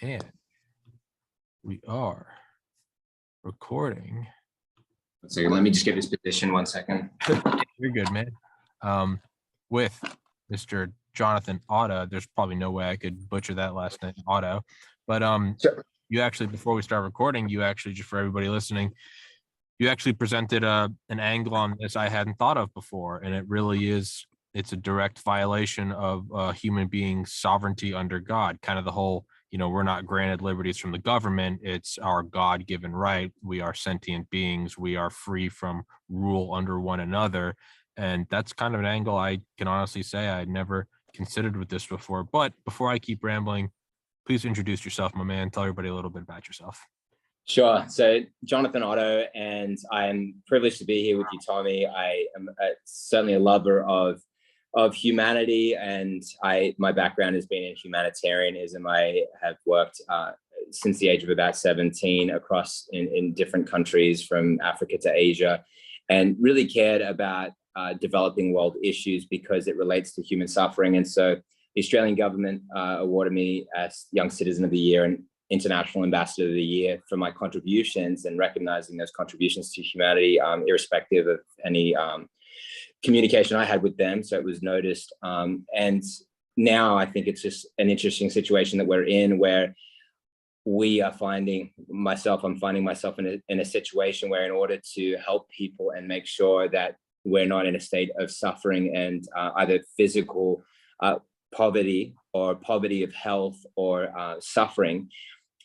And we are recording. So let me just get this position 1 second. You're good, man. With Mr. Jonathon Otto. There's probably no way I could butcher that last name, Otto. But Sure. you actually, before we start recording, you actually, just for everybody listening, you actually presented an angle on this I hadn't thought of before, and it really is. It's a direct violation of human beings' sovereignty under God. Kind of the whole, we're not granted liberties from the government. It's our God-given right. We are sentient beings. We are free from rule under one another. And that's kind of an angle I can honestly say I'd never considered with this before. But before I keep rambling, please introduce yourself, my man. Tell everybody a little bit about yourself. Sure. So Jonathon Otto, and I'm privileged to be here with you, Tommy. I am certainly a lover of humanity, and my background has been in humanitarianism. I have worked since the age of about 17 across in different countries from Africa to Asia, and really cared about developing world issues because it relates to human suffering. And so the Australian government awarded me as Young Citizen of the Year and International Ambassador of the Year for my contributions, and recognizing those contributions to humanity, irrespective of any communication I had with them. So it was noticed. And now I think it's just an interesting situation that we're in, where I'm finding myself in a situation where, in order to help people and make sure that we're not in a state of suffering and either physical poverty or poverty of health or suffering,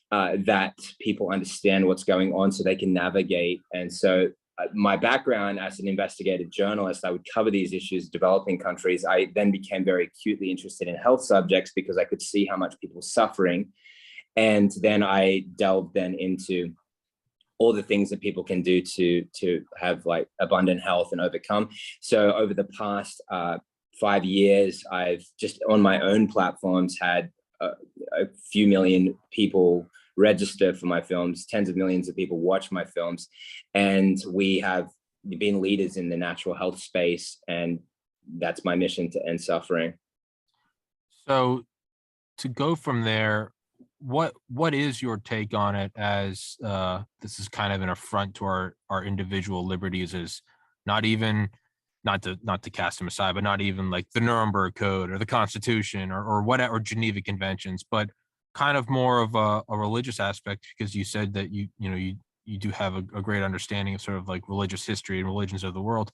that people understand what's going on so they can navigate. And so my background as an investigative journalist, I would cover these issues developing countries. I then became very acutely interested in health subjects because I could see how much people were suffering. And then I delved into all the things that people can do to have like abundant health and overcome. So over the past 5 years, I've just on my own platforms had a few million people register for my films, tens of millions of people watch my films, and we have been leaders in the natural health space, and that's my mission, to end suffering. So to go from there, what is your take on it, as this is kind of an affront to our individual liberties, is not to cast them aside, but not even like the Nuremberg Code or the Constitution or whatever, or Geneva Conventions, but kind of more of a religious aspect, because you said that you do have a great understanding of sort of like religious history and religions of the world.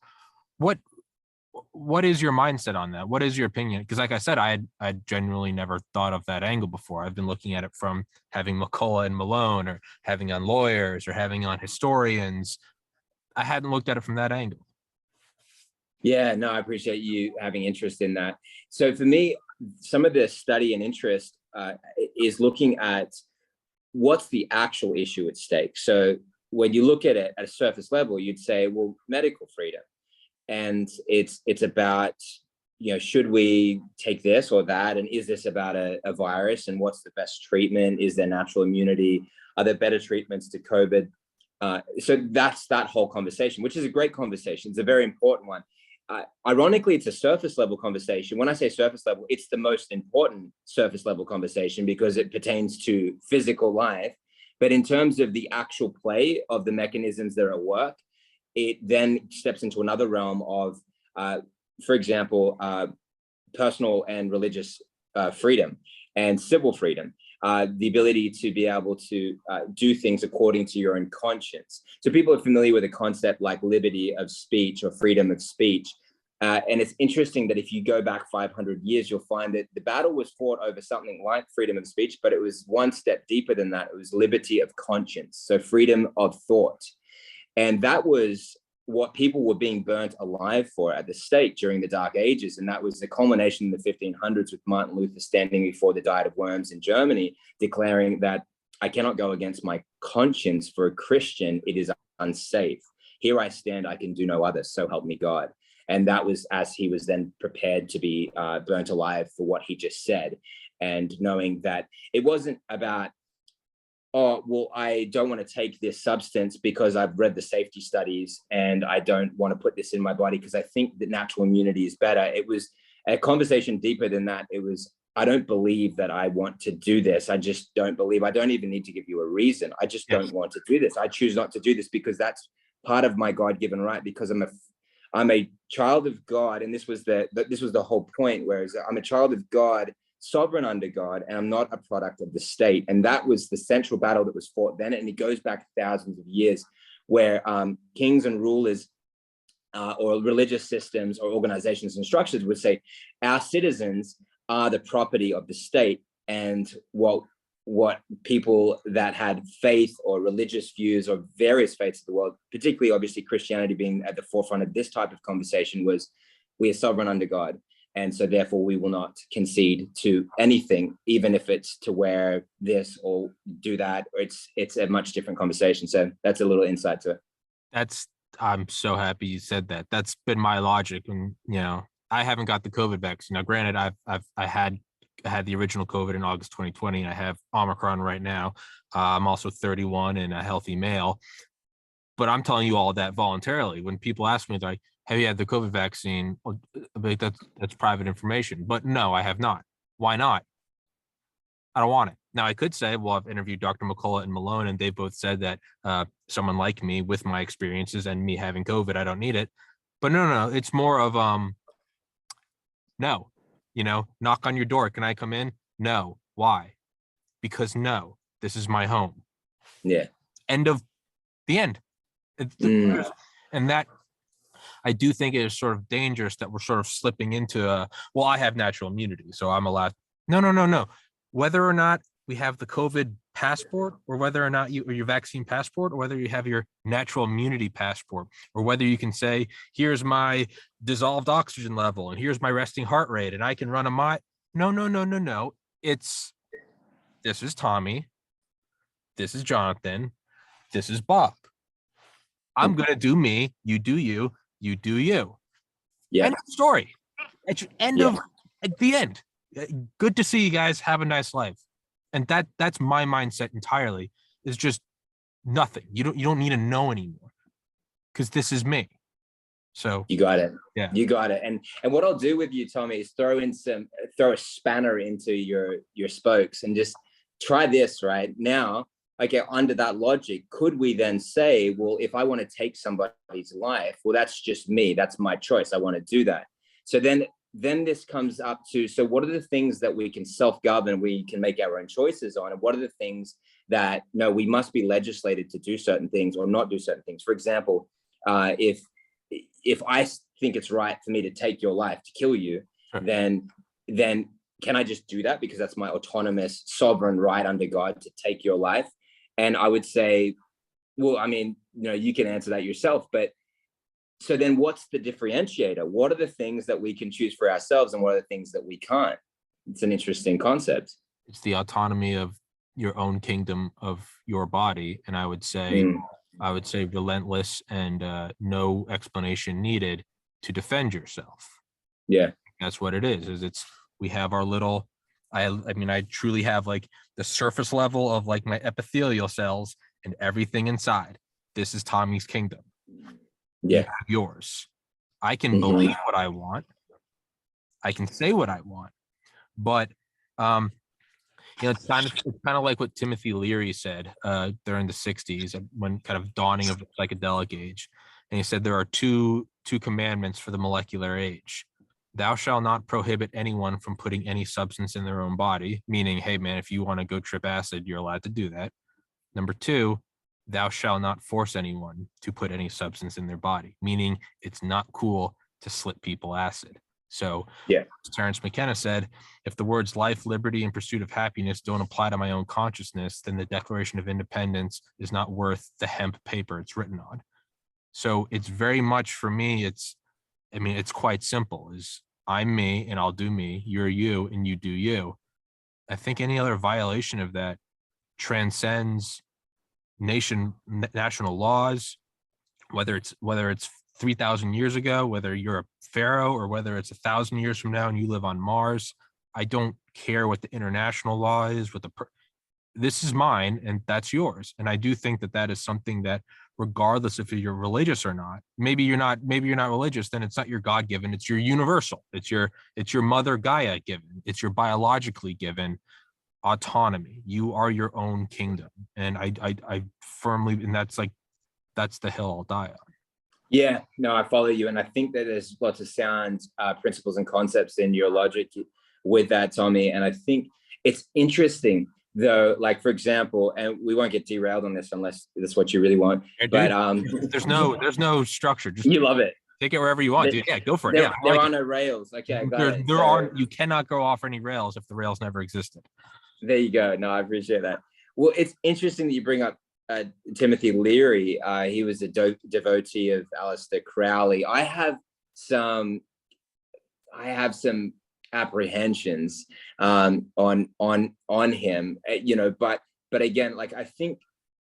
What is your mindset on that? What is your opinion? Because like I said, I genuinely never thought of that angle before. I've been looking at it from having McCullough and Malone, or having on lawyers, or having on historians. I hadn't looked at it from that angle. Yeah, no, I appreciate you having interest in that. So for me, some of the study and interest is looking at what's the actual issue at stake. So when you look at it at a surface level, you'd say, well, medical freedom. And it's about, should we take this or that? And is this about a virus? And what's the best treatment? Is there natural immunity? Are there better treatments to COVID? So that's that whole conversation, which is a great conversation. It's a very important one. Ironically, it's a surface level conversation. When I say surface level, it's the most important surface level conversation because it pertains to physical life. But in terms of the actual play of the mechanisms that are at work, it then steps into another realm of, for example, personal and religious freedom and civil freedom. The ability to be able to do things according to your own conscience. So people are familiar with a concept like liberty of speech or freedom of speech. And it's interesting that if you go back 500 years, you'll find that the battle was fought over something like freedom of speech, but it was one step deeper than that. It was liberty of conscience, so freedom of thought. And that was what people were being burnt alive for at the stake during the Dark Ages. And that was the culmination in the 1500s with Martin Luther standing before the Diet of Worms in Germany, declaring that I cannot go against my conscience. For a Christian, it is unsafe. Here I stand, I can do no other, so help me God. And that was as he was then prepared to be burnt alive for what he just said. And knowing that it wasn't about, oh, well, I don't want to take this substance because I've read the safety studies and I don't want to put this in my body because I think that natural immunity is better. It was a conversation deeper than that. It was I don't believe that I want to do this. I just don't believe. I don't even need to give you a reason. I just don't want to do this. I choose not to do this because that's part of my God-given right. Because I'm a child of God, and this was the whole point. Whereas I'm a child of God, sovereign under God, and I'm not a product of the state. And that was the central battle that was fought then, and it goes back thousands of years, where kings and rulers or religious systems or organizations and structures would say, our citizens are the property of the state, and what people that had faith or religious views or various faiths of the world, particularly obviously Christianity being at the forefront of this type of conversation, was we are sovereign under God. And so therefore we will not concede to anything, even if it's to wear this or do that, or it's a much different conversation. So that's a little insight to it. I'm so happy you said that. That's been my logic. And, I haven't got the COVID vaccine. Now, granted, I had the original COVID in August 2020. I have Omicron right now. I'm also 31 and a healthy male, but I'm telling you all of that voluntarily. When people ask me, like, have you had the COVID vaccine? Like, that's private information, but no, I have not. Why not? I don't want it. Now, I could say, well, I've interviewed Dr. McCullough and Malone, and they both said that someone like me with my experiences and me having COVID, I don't need it. But no, it's more of, no, knock on your door. Can I come in? No. Why? Because no, this is my home. Yeah. End of the end. And that, I do think it is sort of dangerous that we're sort of slipping into well, I have natural immunity, so I'm allowed. No. Whether or not we have the COVID passport, or whether or not or your vaccine passport, or whether you have your natural immunity passport, or whether you can say, here's my dissolved oxygen level and here's my resting heart rate and I can run a mile. No. This is Tommy. This is Jonathan. This is Bob. I'm going to do me. You do you. You do you. Yeah. End of story. At the end. Good to see you guys. Have a nice life. And that's my mindset entirely, is just nothing. You don't need to know anymore, because this is me. So you got it. Yeah, you got it. And what I'll do with you, Tommy, is throw a spanner into your spokes and just try this right now. Okay, under that logic, could we then say, well, if I want to take somebody's life, well, that's just me. That's my choice. I want to do that. So then this comes up to, so what are the things that we can self-govern, we can make our own choices on, and what are the things that, no, we must be legislated to do certain things or not do certain things? For example, if I think it's right for me to take your life, to kill you, then can I just do that because that's my autonomous sovereign right under God to take your life? And I would say, well, I mean, you can answer that yourself, but so then what's the differentiator? What are the things that we can choose for ourselves and what are the things that we can't? It's an interesting concept. It's the autonomy of your own kingdom of your body. And I would say relentless and no explanation needed to defend yourself. Yeah. That's what it is we have our little, I mean, I truly have like the surface level of like my epithelial cells and everything inside. This is Tommy's kingdom. Yeah. You have yours. I can believe what I want. I can say what I want, but it's kind of like what Timothy Leary said during the 60s, when kind of dawning of the psychedelic age. And he said there are two commandments for the molecular age. Thou shalt not prohibit anyone from putting any substance in their own body, meaning, hey man, if you want to go trip acid, you're allowed to do that. Number two, thou shalt not force anyone to put any substance in their body, meaning it's not cool to slip people acid. So yeah, Terence McKenna said, if the words life, liberty, and pursuit of happiness don't apply to my own consciousness, then the Declaration of Independence is not worth the hemp paper it's written on. So it's very much, for me, it's quite simple. Is I'm me and I'll do me, you're you and you do you. I think any other violation of that transcends national laws, whether it's 3,000 years ago, whether you're a pharaoh, or whether it's 1,000 years from now and you live on Mars. I don't care what the international law is. This is mine and that's yours. And I do think that is something that regardless if you're religious or not. Maybe you're not religious, then it's not your God-given, it's your universal. It's your mother Gaia given. It's your biologically given autonomy. You are your own kingdom. And I firmly, and that's the hill I'll die on. Yeah, no, I follow you. And I think that there's lots of sound principles and concepts in your logic with that, Tommy. And I think it's interesting though, like for example, and we won't get derailed on this unless that's what you really want. Yeah, but there's no structure. Just you love it. Take it wherever you want, dude. Yeah, go for it. There are no rails. Okay, you cannot go off any rails if the rails never existed. There you go. No, I appreciate that. Well, it's interesting that you bring up Timothy Leary. He was a devotee of Aleister Crowley. I have some apprehensions on him, but again, like I think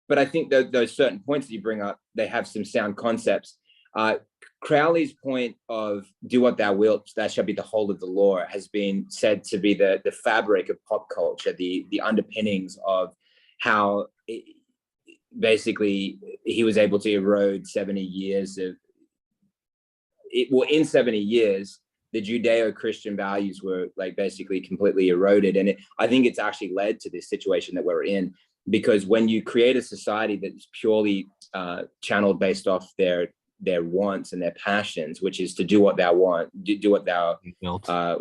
that those certain points that you bring up, they have some sound concepts. Crowley's point of do what thou wilt, that shall be the whole of the law, has been said to be the fabric of pop culture, the underpinnings of how basically he was able to erode 70 years of it. Well, in 70 years, the Judeo-Christian values were like basically completely eroded. And I think it's actually led to this situation that we're in, because when you create a society that's purely channeled based off their wants and their passions, which is to do what thou want, do what thou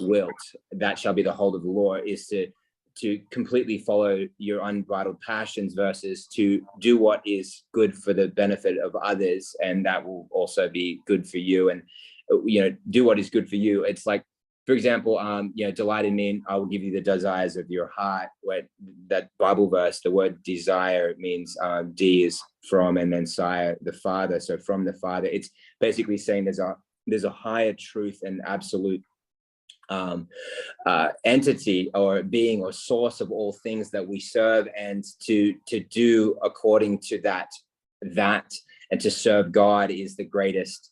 wilt, that shall be the whole of the law, is to completely follow your unbridled passions versus to do what is good for the benefit of others, and that will also be good for you. And do what is good for you. It's like, for example, delight in me and I will give you the desires of your heart. Where that Bible verse, the word desire means D is from, and then sire, the Father. So from the Father, it's basically saying there's a higher truth and absolute entity or being or source of all things that we serve, and to do according to that, and to serve God is the greatest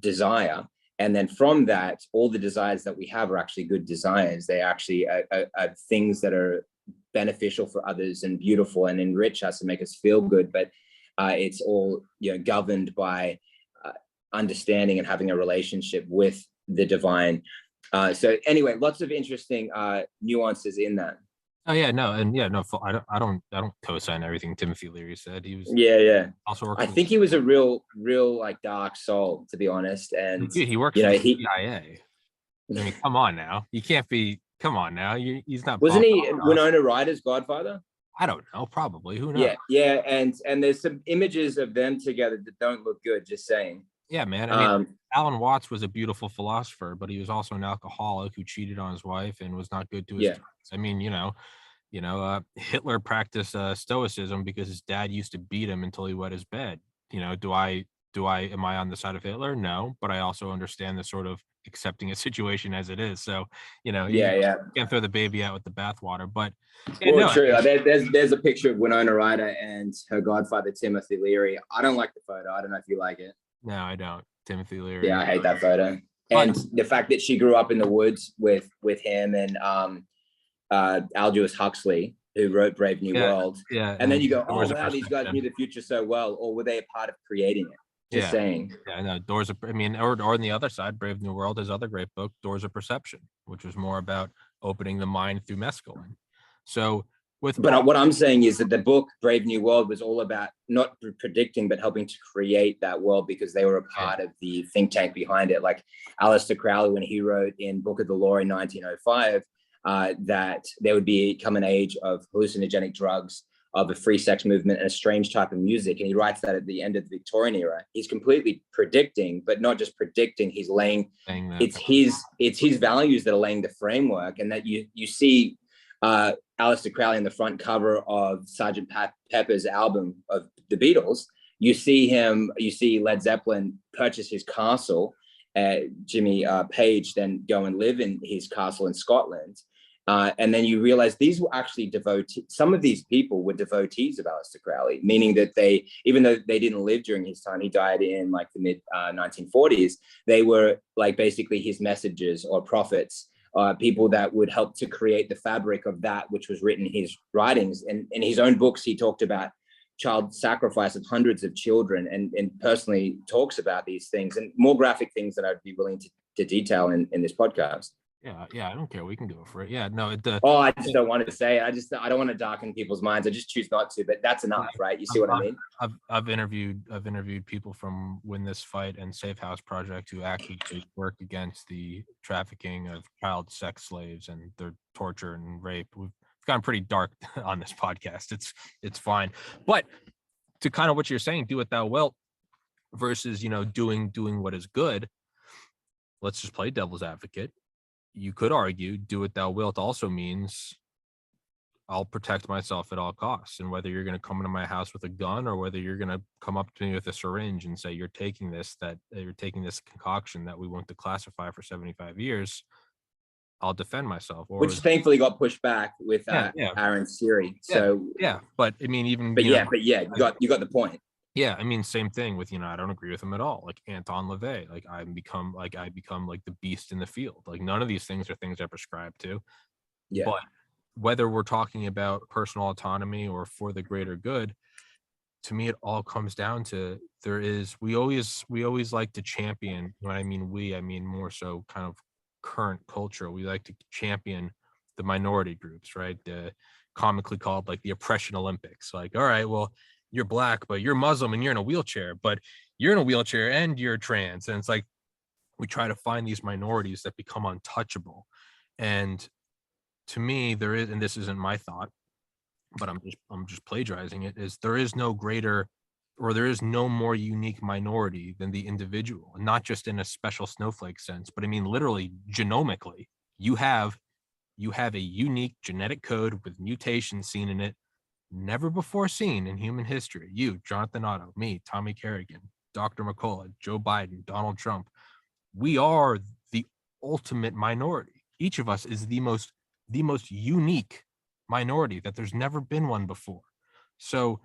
desire. And then from that, all the desires that we have are actually good desires. They actually are things that are beneficial for others and beautiful and enrich us and make us feel good. But it's all governed by understanding and having a relationship with the divine. So anyway, lots of interesting nuances in that. Oh yeah, no, and yeah, no, I don't co-sign everything Timothy Leary said. He was Also I think he was a real like dark soul, to be honest. And dude, he worked for the CIA. I mean, come on now, you can't be. Come on now, he's not. Wasn't he Winona Ryder's godfather? I don't know, probably. Who knows? Yeah, and there's some images of them together that don't look good. Just saying. Yeah, man. I mean, Alan Watts was a beautiful philosopher, but he was also an alcoholic who cheated on his wife and was not good to his friends. I mean, Hitler practiced stoicism because his dad used to beat him until he wet his bed. Am I on the side of Hitler? No, but I also understand the sort of accepting a situation as it is. So, you can't throw the baby out with the bathwater. But true. There's a picture of Winona Ryder and her godfather Timothy Leary. I don't like the photo. I don't know if you like it. No, I don't. Timothy Leary. Yeah, I hate that photo. And the fact that she grew up in the woods with him and Aldous Huxley, who wrote Brave New World. Yeah. And then you go, oh wow, these guys knew the future so well, or were they a part of creating it? Just saying. Yeah, I know. Or on the other side, Brave New World, his other great book, Doors of Perception, which was more about opening the mind through mescaline. So But what I'm saying is that the book Brave New World was all about not predicting, but helping to create that world, because they were a part of the think tank behind it. Like Aleister Crowley, when he wrote in Book of the Law in 1905, that there would become an age of hallucinogenic drugs, of a free sex movement, and a strange type of music. And he writes that at the end of the Victorian era. He's completely predicting, but not just predicting, he's laying, it's his values that are laying the framework. And that you see Aleister Crowley in the front cover of Sgt. Pepper's album of the Beatles. You see Led Zeppelin purchase his castle. Jimmy Page then go and live in his castle in Scotland. And then you realize these were actually devotees. Some of these people were devotees of Aleister Crowley, meaning that they, even though they didn't live during his time, he died in like the mid 1940s, they were like basically his messengers or prophets. People that would help to create the fabric of that which was written in his writings. And in his own books, he talked about child sacrifice of hundreds of children, and personally talks about these things and more graphic things that I'd be willing to detail in this podcast. Yeah, I don't care. We can go for it. Yeah, no. I just don't want to say it. I don't want to darken people's minds. I just choose not to. But that's enough, right? You see what I mean? I've interviewed people from Win This Fight and Safe House Project who actively work against the trafficking of child sex slaves and their torture and rape. We've gotten pretty dark on this podcast. It's fine, but to kind of what you're saying, do what thou wilt, versus doing what is good. Let's just play devil's advocate. You could argue do what thou wilt also means I'll protect myself at all costs. And whether you're going to come into my house with a gun or whether you're going to come up to me with a syringe and say you're taking this concoction that we won't declassify for 75 years, I'll defend myself. Which thankfully got pushed back with Aaron Siri. So but I mean, even you got the point. Yeah, I mean, same thing with, I don't agree with him at all. Like Anton LaVey, like I become like the beast in the field. Like none of these things are things I prescribe to. Yeah. But whether we're talking about personal autonomy or for the greater good, to me, it all comes down to we always like to champion. When I mean more so kind of current culture. We like to champion the minority groups, right? The comically called like the oppression Olympics. Like, all right, well, you're black, but you're Muslim and you're in a wheelchair, but you're in a wheelchair and you're trans. And it's like, we try to find these minorities that become untouchable. And to me, there is, and this isn't my thought, but I'm just plagiarizing it, is there is no greater, or there is no more unique minority than the individual, not just in a special snowflake sense, but I mean, literally genomically, you have a unique genetic code with mutations seen in it, never before seen in human history. You, Jonathon Otto, me, Tommy Carrigan, Dr. McCullough, Joe Biden, Donald Trump. We are the ultimate minority. Each of us is the most unique minority that there's never been one before. So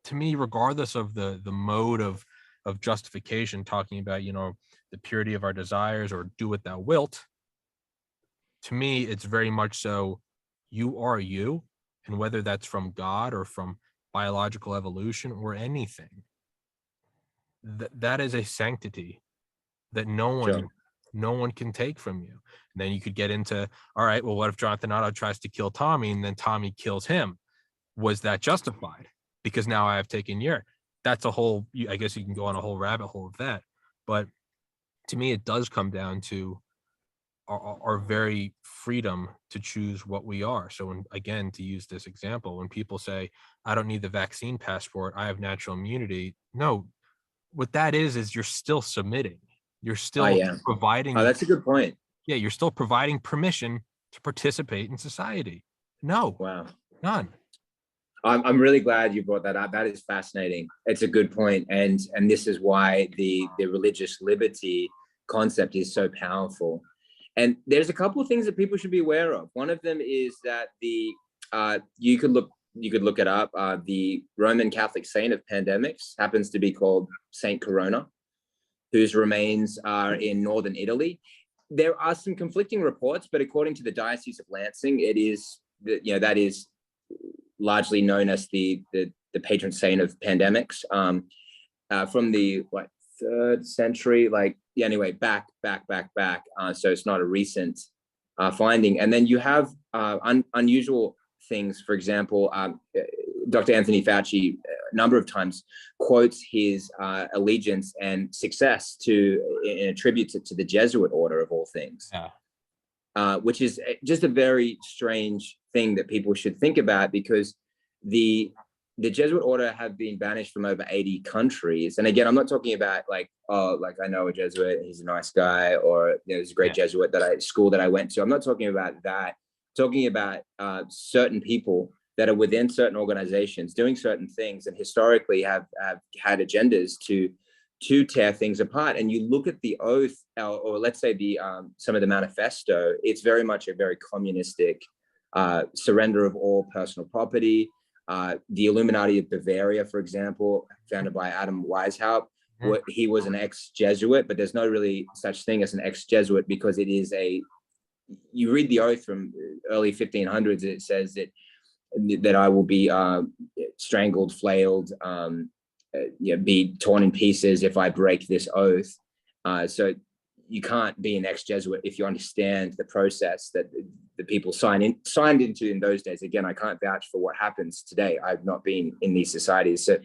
to me, regardless of the mode of justification, talking about, the purity of our desires or do what thou wilt, to me, it's very much so you are you. And whether that's from God or from biological evolution or anything, that is a sanctity that no one can take from you. And then you could get into, all right, well, what if Jonathon Otto tries to kill Tommy and then Tommy kills him? Was that justified? Because now I have taken that's a whole, I guess you can go on a whole rabbit hole of that. But to me, it does come down to our very freedom to choose what we are. So when, again, to use this example, when people say, I don't need the vaccine passport, I have natural immunity. No, what that is you're still submitting. You're still providing. Oh, that's a good point. Yeah, you're still providing permission to participate in society. No. Wow. None. I'm really glad you brought that up. That is fascinating. It's a good point. And this is why the religious liberty concept is so powerful. And there's a couple of things that people should be aware of. One of them is that you could look it up. The Roman Catholic saint of pandemics happens to be called Saint Corona, whose remains are in northern Italy. There are some conflicting reports, but according to the Diocese of Lansing, it is that is largely known as the patron saint of pandemics from the 3rd century, anyway, back. So it's not a recent finding. And then you have unusual things. For example, Dr. Anthony Fauci a number of times quotes his allegiance and success and attributes it to the Jesuit order of all things, which is just a very strange thing that people should think about, because the Jesuit order have been banished from over 80 countries. And again, I'm not talking about I know a Jesuit, he's a nice guy, or there's a great Jesuit school that I went to. I'm not talking about that. I'm talking about certain people that are within certain organizations doing certain things and historically have had agendas to tear things apart. And you look at the oath, or let's say some of the manifesto, it's very much a very communistic surrender of all personal property. The Illuminati of Bavaria, for example, founded by Adam Weishaupt, he was an ex-Jesuit, but there's no really such thing as an ex-Jesuit, because it is you read the oath from early 1500s, it says that I will be strangled, flailed, be torn in pieces if I break this oath. So you can't be an ex-Jesuit if you understand the process that the people signed into in those days. Again, I can't vouch for what happens today. I've not been in these societies. So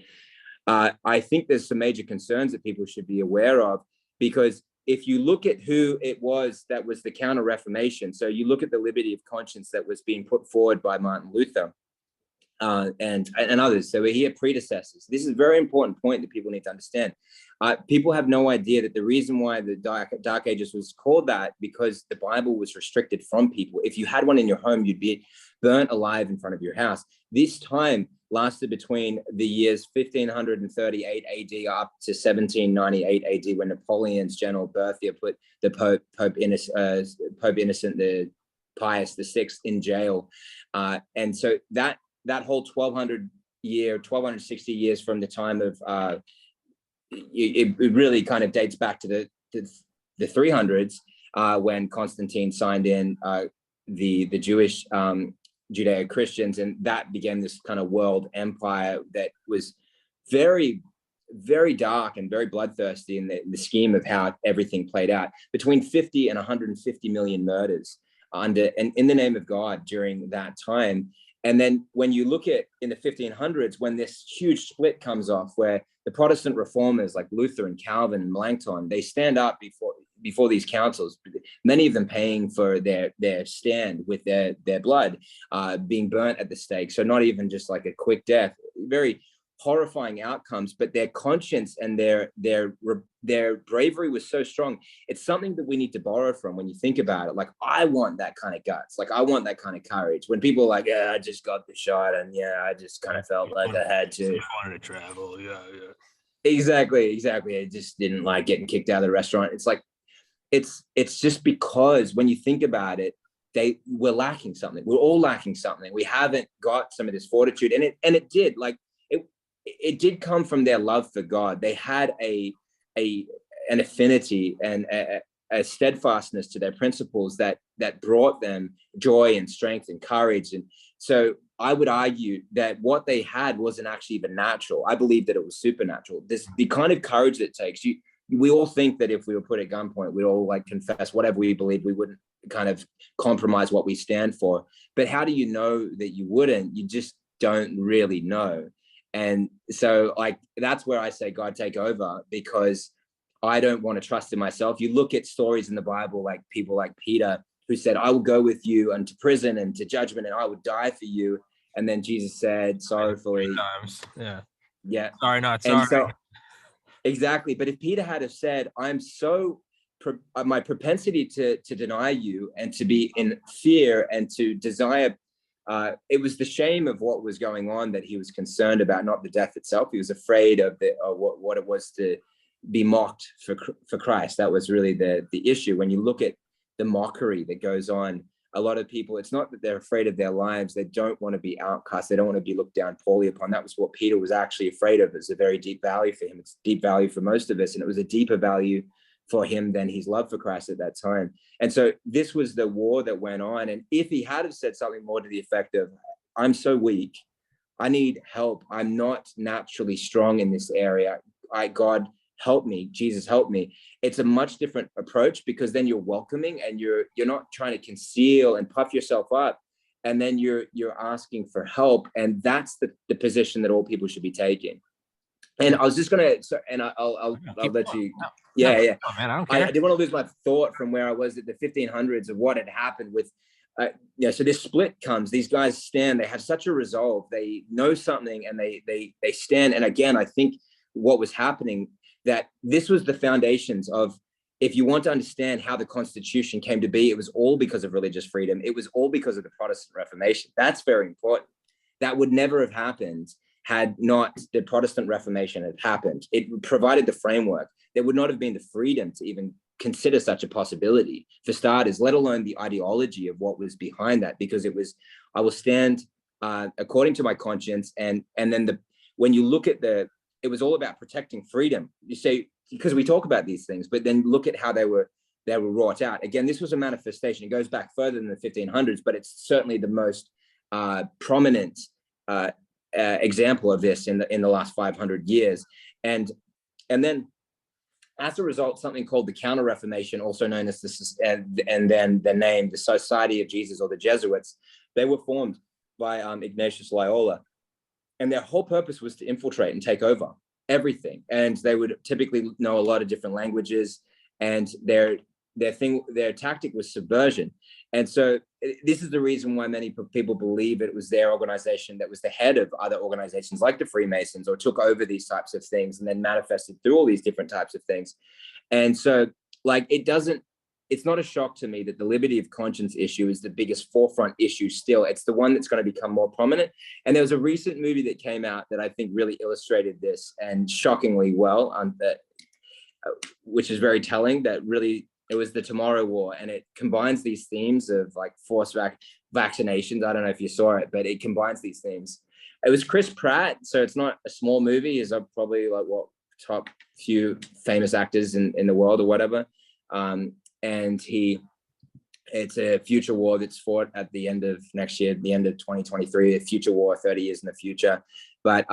I think there's some major concerns that people should be aware of, because if you look at who it was that was the Counter-Reformation, so you look at the liberty of conscience that was being put forward by Martin Luther, and others. So we're here predecessors. This is a very important point that people need to understand. People have no idea that the reason why the Dark Ages was called that, because the Bible was restricted from people. If you had one in your home, you'd be burnt alive in front of your house. This time lasted between the years 1538 AD up to 1798 AD, when Napoleon's General Berthier put the Pope Innocent the Pius VI in jail. And so that whole 1260 years from the time of it really kind of dates back to the 300s, when Constantine signed in the Jewish Judeo-Christians, and that began this kind of world empire that was very, very dark and very bloodthirsty in the scheme of how everything played out. Between 50 and 150 million murders in the name of God during that time. And then when you look at in the 1500s, when this huge split comes off, where the Protestant reformers like Luther and Calvin and Melanchthon, they stand up before these councils, many of them paying for their stand with their blood, being burnt at the stake. So not even just like a quick death, very horrifying outcomes, but their conscience and their bravery was so strong. It's something that we need to borrow from when you think about it. Like, I want that kind of guts. Like, I want that kind of courage. When people are like, yeah, I just got the shot, and yeah, I just kind of felt like I had to. I wanted to travel. Yeah. Exactly. I just didn't like getting kicked out of the restaurant. It's like, it's just because when you think about it, we're lacking something. We're all lacking something. We haven't got some of this fortitude, and it did, like, it did come from their love for God. They had an affinity and a steadfastness to their principles that brought them joy and strength and courage. And so I would argue that what they had wasn't actually even natural. I believe that it was supernatural. The kind of courage that it takes. We all think that if we were put at gunpoint, we'd all like confess whatever we believe. We wouldn't kind of compromise what we stand for. But how do you know that you wouldn't? You just don't really know. And so, like, that's where I say, God, take over, because I don't want to trust in myself. You look at stories in the Bible, like people like Peter, who said, I will go with you into prison and to judgment, and I would die for you. And then Jesus said, sorrowfully, yeah. Sorry, not sorry. And so, exactly. But if Peter had have said, I'm so, my propensity to deny you and to be in fear and to desire, it was the shame of what was going on that he was concerned about, not the death itself. He was afraid of what it was to be mocked for Christ. That was really the issue. When you look at the mockery that goes on, a lot of people, it's not that they're afraid of their lives. They don't want to be outcast. They don't want to be looked down poorly upon. That was what Peter was actually afraid of. It's a very deep value for him. It's deep value for most of us. And it was a deeper value for him than his love for Christ at that time. And so this was the war that went on. And if he had have said something more to the effect of, I'm so weak, I need help, I'm not naturally strong in this area, God, help me, Jesus, help me. It's a much different approach, because then you're welcoming and you're not trying to conceal and puff yourself up. And then you're asking for help. And that's the position that all people should be taking. And I was just going to, and I'll let you. Yeah. Oh, man, I don't care. I didn't want to lose my thought from where I was at the 1500s of what had happened with, so this split comes, these guys stand, they have such a resolve, they know something, and they stand. And again, I think what was happening, that this was the foundations of, if you want to understand how the Constitution came to be, it was all because of religious freedom. It was all because of the Protestant Reformation. That's very important. That would never have happened had not the Protestant Reformation had happened. It provided the framework. There would not have been the freedom to even consider such a possibility, for starters, let alone the ideology of what was behind that, because it was, I will stand according to my conscience. And then when you look at it was all about protecting freedom. You say, because we talk about these things, but then look at how they were wrought out. Again, this was a manifestation. It goes back further than the 1500s, but it's certainly the most prominent example of this in the last 500 years. And then as a result, something called the Counter Reformation, also known as and then the name, the Society of Jesus or the Jesuits, they were formed by Ignatius Loyola. And their whole purpose was to infiltrate and take over everything. And they would typically know a lot of different languages, and their tactic was subversion. And so this is the reason why many people believe it was their organization that was the head of other organizations like the Freemasons, or took over these types of things and then manifested through all these different types of things. And so like, it's not a shock to me that the liberty of conscience issue is the biggest forefront issue still. It's the one that's going to become more prominent. And there was a recent movie that came out that I think really illustrated this, and shockingly well, which is very telling, that really, it was The Tomorrow War, and it combines these themes of like forced vaccinations. I don't know if you saw it, but it combines these themes. It was Chris Pratt, so it's not a small movie. He's probably like top few famous actors in the world or whatever. And it's a future war that's fought at the end of next year, the end of 2023, a future war 30 years in the future. But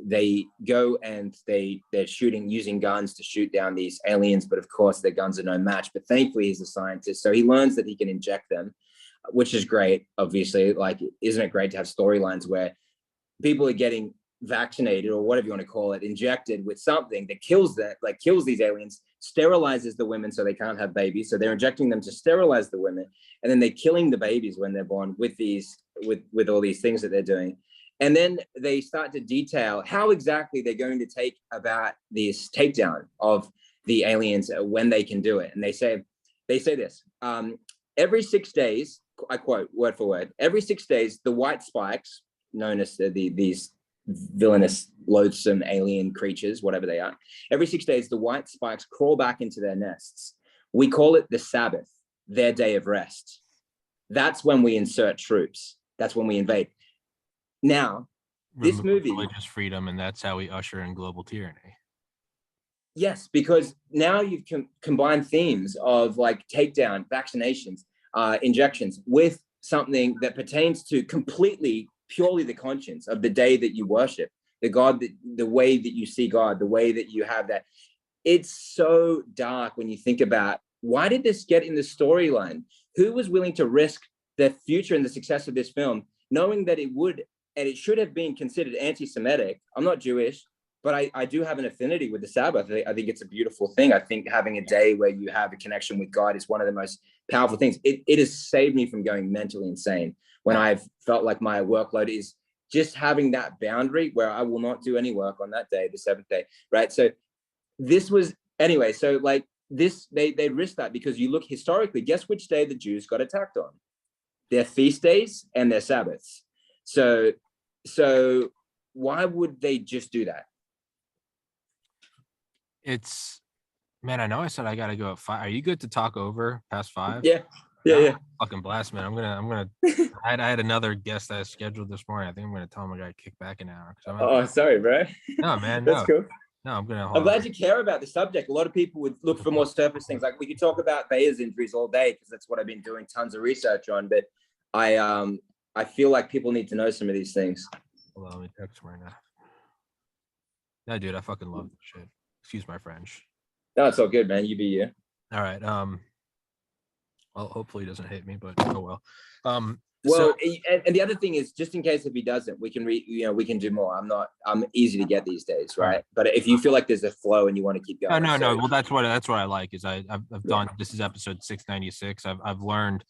they go and they're using guns to shoot down these aliens. But of course, their guns are no match. But thankfully, he's a scientist, so he learns that he can inject them, which is great. Obviously, like, isn't it great to have storylines where people are getting vaccinated, or whatever you want to call it, injected with something that kills these aliens, sterilizes the women so they can't have babies. So they're injecting them to sterilize the women, and then they're killing the babies when they're born with with all these things that they're doing. And then they start to detail how exactly they're going to take about this takedown of the aliens when they can do it. And they say this, every 6 days, I quote word for word, every 6 days, the white spikes, known as these villainous, loathsome alien creatures, whatever they are, every 6 days, the white spikes crawl back into their nests. We call it the Sabbath, their day of rest. That's when we insert troops. That's when we invade. Now, this movie, religious freedom, and that's how we usher in global tyranny. Yes, because now you've combined themes of like takedown, vaccinations, injections, with something that pertains to purely the conscience of the day that you worship, the God, the way that you see God, the way that you have that. It's so dark when you think about, why did this get in the storyline? Who was willing to risk the future and the success of this film, knowing that it would, and it should have been considered anti-Semitic? I'm not Jewish, but I do have an affinity with the Sabbath. I think it's a beautiful thing. I think having a day where you have a connection with God is one of the most powerful things. It has saved me from going mentally insane when I've felt like my workload is just having that boundary where I will not do any work on that day, the seventh day, right? So this was, anyway, so like this, they risked that, because you look historically, guess which day the Jews got attacked on? Their feast days and their Sabbaths. So why would they just do that? It's, man, I know I said I got to go at 5. Are you good to talk over past 5? Yeah. Fucking blast, man. I'm gonna. I had another guest that I scheduled this morning. I think I'm gonna tell him I got to kick back an hour. Sorry, bro. No, man. That's cool. No, I'm glad you care about the subject. A lot of people would look for more surface things. Like, we could talk about Bayer's injuries all day, because that's what I've been doing tons of research on. But I feel like people need to know some of these things. Hold on, let me text right now. No, dude, I fucking love this shit. Excuse my French. No, it's all good, man. You be you. All right. Well, hopefully he doesn't hit me, but oh well. And the other thing is, just in case if he doesn't, we can we can do more. I'm easy to get these days, right? But if you feel like there's a flow and you want to keep going. No. Well, that's what I like, is I've done, this is episode 696. I've learned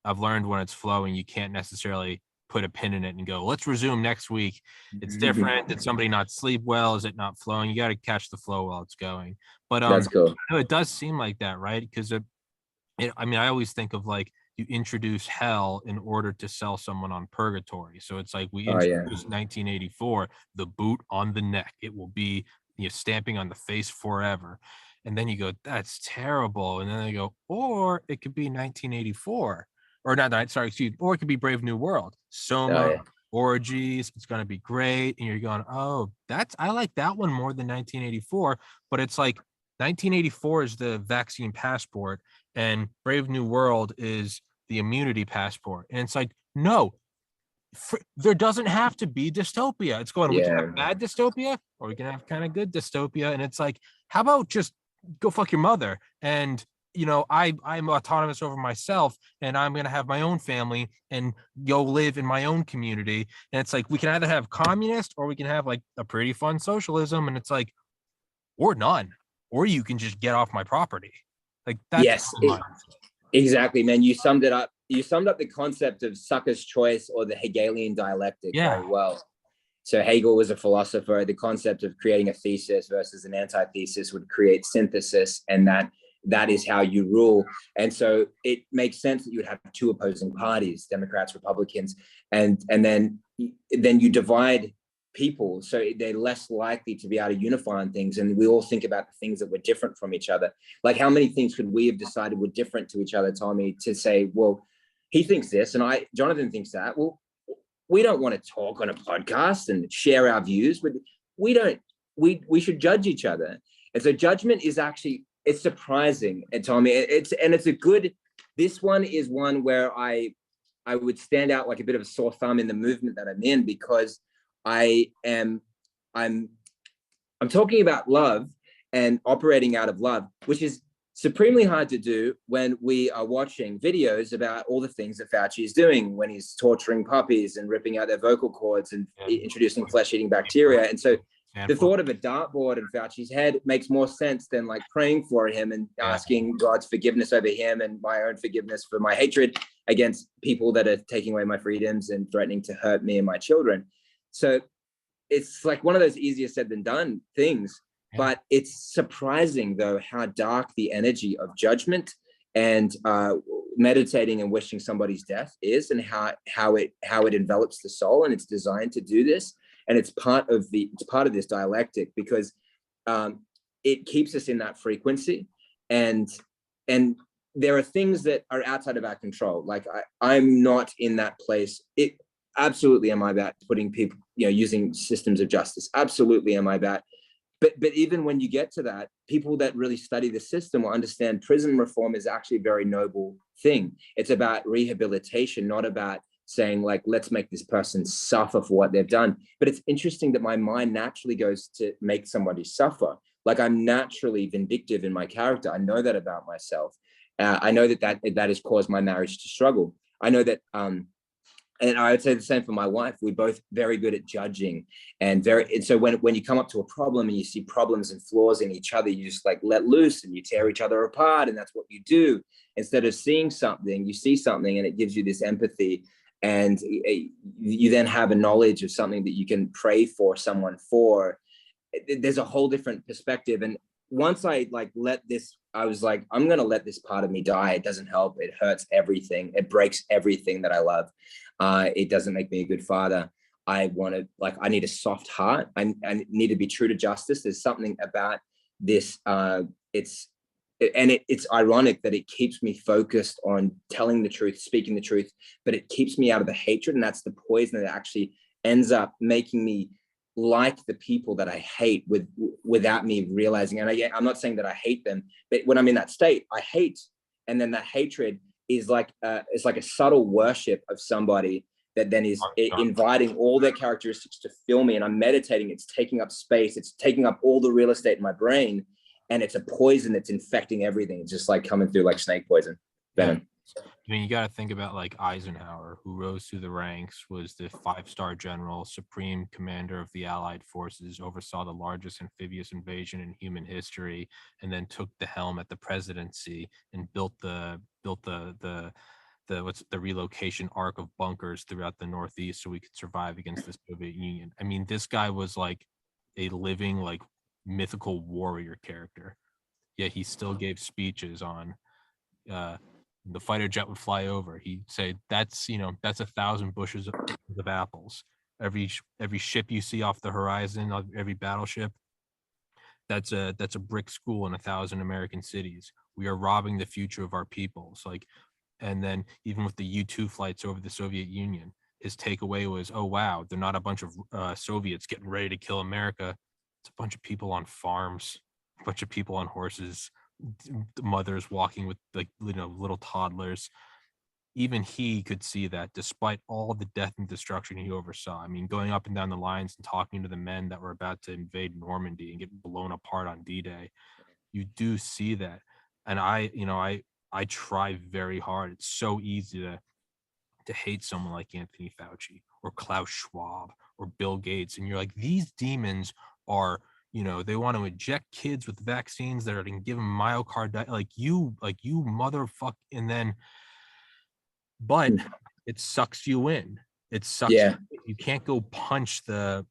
when it's flowing, you can't necessarily put a pin in it and go, let's resume next week. It's different. Did somebody not sleep well? Is it not flowing? You got to catch the flow while it's going. But that's cool. It does seem like that, right? Because I always think of, like, you introduce hell in order to sell someone on purgatory. So it's like, we introduce 1984, the boot on the neck. It will be, stamping on the face forever. And then you go, that's terrible. And then they go, or it could be 1984. Or not, sorry, excuse me. Or it could be Brave New World. Soma, orgies, it's going to be great. And you're going, oh, I like that one more than 1984. But it's like, 1984 is the vaccine passport, and Brave New World is the immunity passport. And it's like, no, there doesn't have to be dystopia. It's going, we can Yeah. have bad dystopia or we can have kind of good dystopia. And it's like, how about just go fuck your mother? And, you know, I'm autonomous over myself and I'm going to have my own family and go live in my own community. And it's like, we can either have communist or we can have like a pretty fun socialism. And it's like, or none, or you can just get off my property. Like that's Yes, exactly, man. You summed it up. You summed up the concept of sucker's choice or the Hegelian dialectic very well. So Hegel was a philosopher. The concept of creating a thesis versus an antithesis would create synthesis, and that is how you rule. And so it makes sense that you would have two opposing parties, Democrats, Republicans, and then you divide people so they're less likely to be able to unify on things. And we all think about the things that were different from each other. Like, how many things could we have decided were different to each other, Tommy, to say, well, he thinks this and Jonathon thinks that. Well, we don't want to talk on a podcast and share our views. We should judge each other. And so judgment is actually, it's surprising. And Tommy, this one is one where I would stand out like a bit of a sore thumb in the movement that I'm in, because I'm talking about love and operating out of love, which is supremely hard to do when we are watching videos about all the things that Fauci is doing, when he's torturing puppies and ripping out their vocal cords and introducing flesh-eating bacteria. And so the thought of a dartboard in Fauci's head makes more sense than like praying for him and asking God's forgiveness over him and my own forgiveness for my hatred against people that are taking away my freedoms and threatening to hurt me and my children. So it's like one of those easier said than done things. But it's surprising, though, how dark the energy of judgment and meditating and wishing somebody's death is, and how it envelops the soul. And it's designed to do this, and it's part of this dialectic, because it keeps us in that frequency, and there are things that are outside of our control. Like I'm not in that place. It absolutely am I about putting people, using systems of justice. Absolutely am I about. But even when you get to that, people that really study the system will understand prison reform is actually a very noble thing. It's about rehabilitation, not about saying like, let's make this person suffer for what they've done. But it's interesting that my mind naturally goes to make somebody suffer. Like I'm naturally vindictive in my character. I know that about myself. I know that has caused my marriage to struggle. I know that, and I would say the same for my wife. We're both very good at judging, and so when you come up to a problem and you see problems and flaws in each other, you just like let loose and you tear each other apart, and that's what you do. Instead of seeing something, you see something, and it gives you this empathy, and you then have a knowledge of something that you can pray for someone for. There's a whole different perspective. And once I I was like, I'm going to let this part of me die. It doesn't help. It hurts everything. It breaks everything that I love. It doesn't make me a good father. I need a soft heart. I need to be true to justice. There's something about this. It's ironic that it keeps me focused on telling the truth, speaking the truth, but it keeps me out of the hatred. And that's the poison that actually ends up making me like the people that I hate without me realizing. And I'm not saying that I hate them, but when I'm in that state, I hate. And then that hatred is like it's like a subtle worship of somebody that then is inviting all their characteristics to fill me. And I'm meditating. It's taking up space. It's taking up all the real estate in my brain. And it's a poison that's infecting everything. It's just like coming through like snake poison, venom. I mean, you got to think about like Eisenhower, who rose through the ranks, was the 5-star general, supreme commander of the Allied forces, oversaw the largest amphibious invasion in human history, and then took the helm at the presidency and built the relocation arc of bunkers throughout the Northeast so we could survive against the Soviet Union. I mean, this guy was like a living, like mythical warrior character. Yet he still gave speeches on the fighter jet would fly over. He'd say, that's 1,000 bushels of apples. Every ship you see off the horizon, every battleship, that's a brick school in 1,000 American cities. We are robbing the future of our people. So and then even with the U-2 flights over the Soviet Union, his takeaway was, oh, wow, they're not a bunch of Soviets getting ready to kill America. It's a bunch of people on farms, a bunch of people on horses, mothers walking with little toddlers. even he could see that despite all the death and destruction he oversaw. I mean, going up and down the lines and talking to the men that were about to invade Normandy and get blown apart on D-Day, you do see that. And I try very hard. It's so easy to hate someone like Anthony Fauci or Klaus Schwab or Bill Gates. And you're like, these demons are, they want to inject kids with vaccines that are going to give them myocarditis, like you motherfucker. And then, but it sucks you in. It sucks. Yeah. You can't go punch the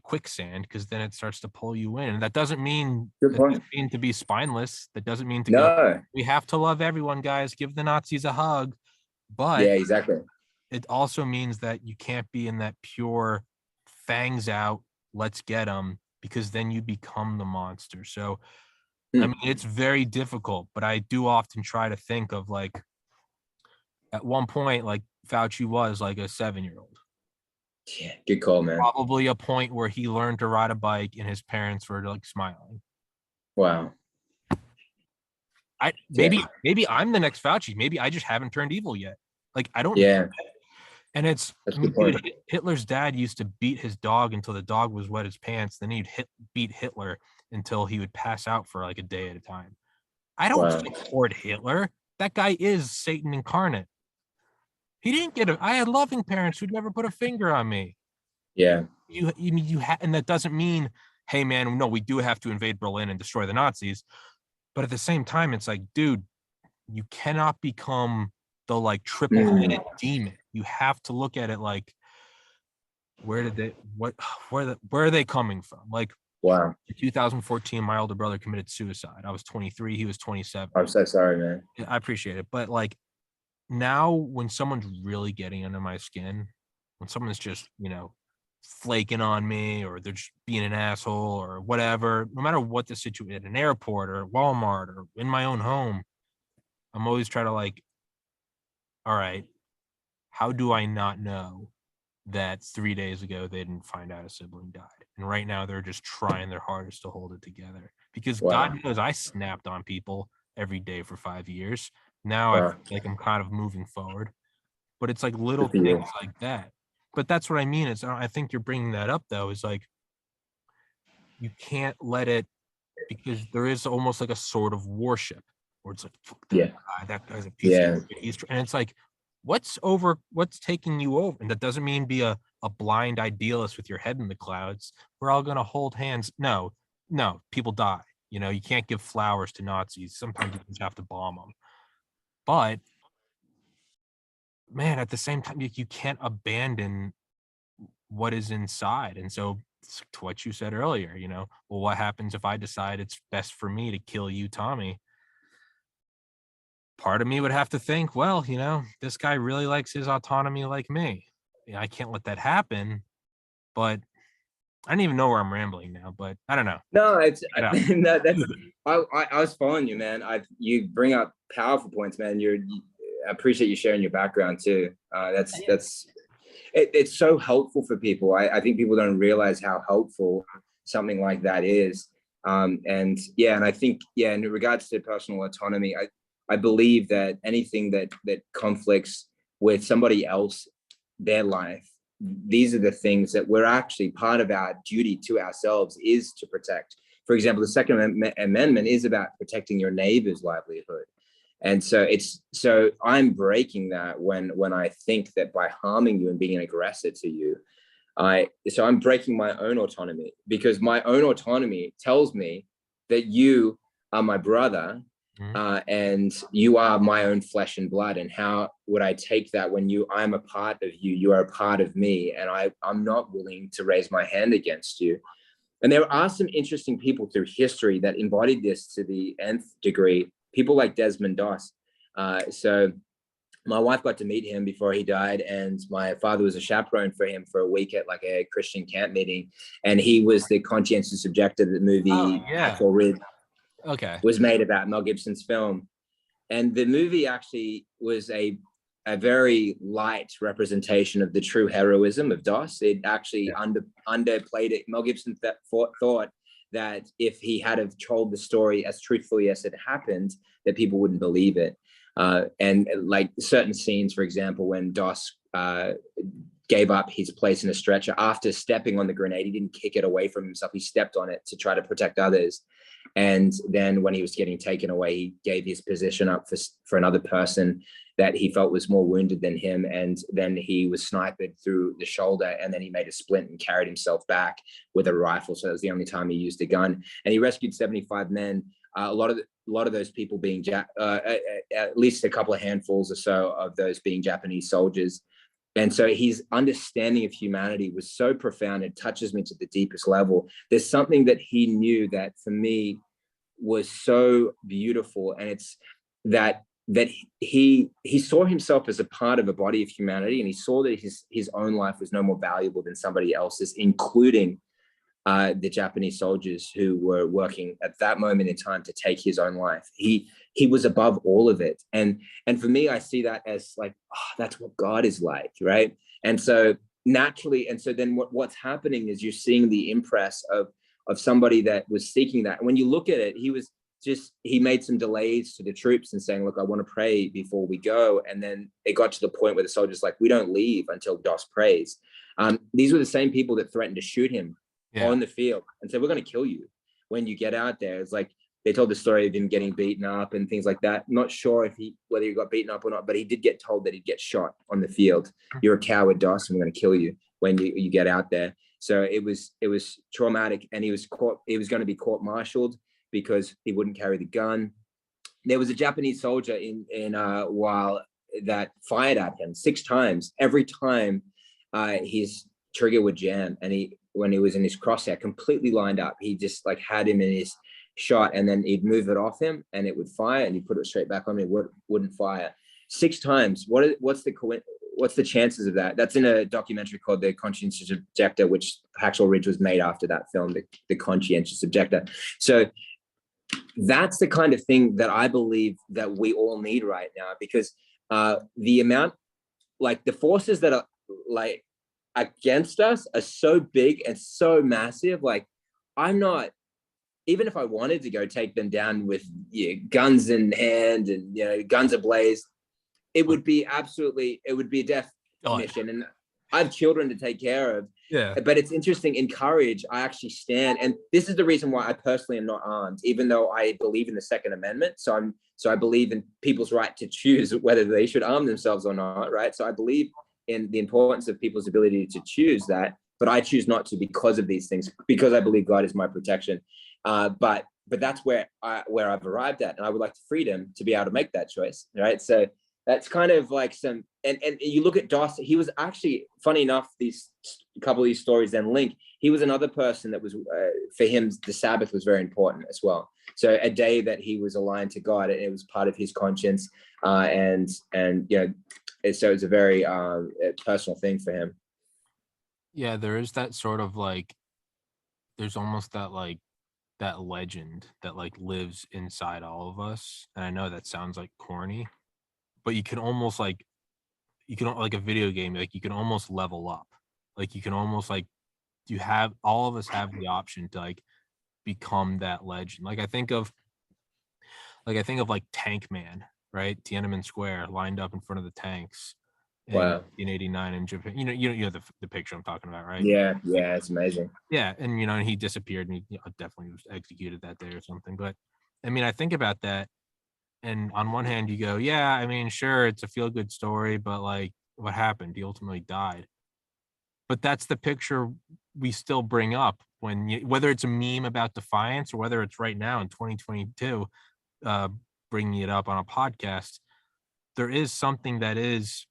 quicksand, because then it starts to pull you in. And that doesn't mean to be spineless. That doesn't mean to go, we have to love everyone, guys, give the Nazis a hug. But yeah, exactly. It also means that you can't be in that pure fangs out, let's get them, because then you become the monster. So I mean, it's very difficult, but I do often try to think of, like, at one point, like, Fauci was like a 7-year-old. Yeah, good call, man. Probably a point where he learned to ride a bike and his parents were like smiling. Wow. Maybe I'm the next Fauci. Maybe I just haven't turned evil yet. Like, I don't know. And it's, dude, Hitler's dad used to beat his dog until the dog was wet his pants. Then he'd beat Hitler until he would pass out for like a day at a time. I don't support Hitler. That guy is Satan incarnate. He didn't get I had loving parents who'd never put a finger on me. Yeah. And that doesn't mean, hey man, no, we do have to invade Berlin and destroy the Nazis. But at the same time, it's like, dude, you cannot become the like triple-headed demon. You have to look at it like, where are they coming from? Like, wow. In 2014, my older brother committed suicide. I was 23, he was 27. I'm so sorry, man. I appreciate it. But like, now when someone's really getting under my skin, when someone's just, flaking on me, or they're just being an asshole or whatever, no matter what the situation, at an airport or Walmart or in my own home, I'm always trying to like, all right, how do I not know that 3 days ago they didn't find out a sibling died, and right now they're just trying their hardest to hold it together? Because God knows I snapped on people every day for 5 years. Now I feel like I'm kind of moving forward, but it's like little things like that. But that's what I mean. I think you're bringing that up though, is like, you can't let it, because there is almost like a sort of worship where it's like, fuck that guy's a piece of shit. And it's like, what's taking you over? And that doesn't mean be a blind idealist with your head in the clouds. We're all going to hold hands. No, people die. You can't give flowers to Nazis. Sometimes you just have to bomb them. But man, at the same time, you can't abandon what is inside. And so, to what you said earlier, well, what happens if I decide it's best for me to kill you, Tommy? Part of me would have to think, well, this guy really likes his autonomy like me. I can't let that happen. But I don't even know where I'm rambling now, but I don't know. No, I was following you, man. You bring up powerful points, man. I appreciate you sharing your background too. It's so helpful for people. I think people don't realize how helpful something like that is. And I think, in regards to personal autonomy, I believe that anything that conflicts with somebody else, their life, these are the things that we're actually, part of our duty to ourselves is to protect. For example, the Second Amendment is about protecting your neighbor's livelihood. And so I'm breaking that when I think that by harming you and being an aggressor to you, I'm breaking my own autonomy, because my own autonomy tells me that you are my brother, and you are my own flesh and blood. And how would I take that when I'm a part of you, you are a part of me, and I'm not willing to raise my hand against you. And there are some interesting people through history that embodied this to the nth degree. People like Desmond Doss. So my wife got to meet him before he died, and my father was a chaperone for him for a week at like a Christian camp meeting, and he was the conscientious objector that the movie Hacksaw Ridge was made about, Mel Gibson's film. And the movie actually was a very light representation of the true heroism of Doss. It actually underplayed it. Mel Gibson thought that if he had have told the story as truthfully as it happened, that people wouldn't believe it. And like certain scenes, for example, when Doss gave up his place in a stretcher after stepping on the grenade, he didn't kick it away from himself. He stepped on it to try to protect others. And then when he was getting taken away, he gave his position up for another person that he felt was more wounded than him. And then he was sniped through the shoulder, and then he made a splint and carried himself back with a rifle. So that was the only time he used a gun. And he rescued 75 men. A lot of those people being at least a couple of handfuls or so of those being Japanese soldiers. And so his understanding of humanity was so profound. It touches me to the deepest level. There's something that he knew that for me was so beautiful. And it's that he saw himself as a part of a body of humanity. And he saw that his own life was no more valuable than somebody else's, including the Japanese soldiers who were working at that moment in time to take his own life. He was above all of it. And for me, I see that as like, oh, that's what God is like, right? And so naturally, and so then what's happening is you're seeing the impress of somebody that was seeking that. And when you look at it, he made some delays to the troops and saying, look, I want to pray before we go. And then it got to the point where the soldiers like, we don't leave until Doss prays. These were the same people that threatened to shoot him on the field and said, we're going to kill you when you get out there. It's like, they told the story of him getting beaten up and things like that. Not sure whether he got beaten up or not, but he did get told that he'd get shot on the field. You're a coward, Doss, and we're going to kill you when you get out there. So it was traumatic, and he was going to be court-martialed because he wouldn't carry the gun. There was a Japanese soldier in while that fired at him 6 times. Every time his trigger would jam, and when he was in his crosshair, completely lined up, he just like had him in his shot, and then he'd move it off him and it would fire, and he'd put it straight back on him, it wouldn't fire. 6 times. What's the chances of that? That's in a documentary called The Conscientious Objector, which Hacksaw Ridge was made after that film, The Conscientious Objector. So that's the kind of thing that I believe that we all need right now, because the amount, like the forces that are like against us are so big and so massive. Like I'm not, even if I wanted to go take them down with guns in hand and guns ablaze, it would be a death mission. And I have children to take care of. Yeah. But it's interesting, in courage, I actually stand, and this is the reason why I personally am not armed, even though I believe in the Second Amendment. So I believe in people's right to choose whether they should arm themselves or not, right? So I believe in the importance of people's ability to choose that, but I choose not to because of these things, because I believe God is my protection. But that's where I've arrived at, and I would like the freedom to be able to make that choice, right? So that's kind of like some, and you look at Doss, he was actually, funny enough, these couple of these stories then link, he was another person that was, for him, the Sabbath was very important as well. So a day that he was aligned to God, it was part of his conscience, and so it's a very personal thing for him. Yeah, there is that sort of like, there's almost that like, that legend that like lives inside all of us. And I know that sounds like corny, but you can almost like a video game, like you can almost level up. Like you can almost like, all of us have the option to like become that legend. Like I think of like Tank Man, right? Tiananmen Square, lined up in front of the tanks in 1989 in Japan. You know the picture I'm talking about, right? Yeah, it's amazing. Yeah, and and he disappeared, and he definitely was executed that day or something. But I mean, I think about that, and on one hand, you go, yeah, I mean, sure, it's a feel-good story, but like, what happened? He ultimately died. But that's the picture we still bring up whether it's a meme about defiance or whether it's right now in 2022, bringing it up on a podcast. There is something that is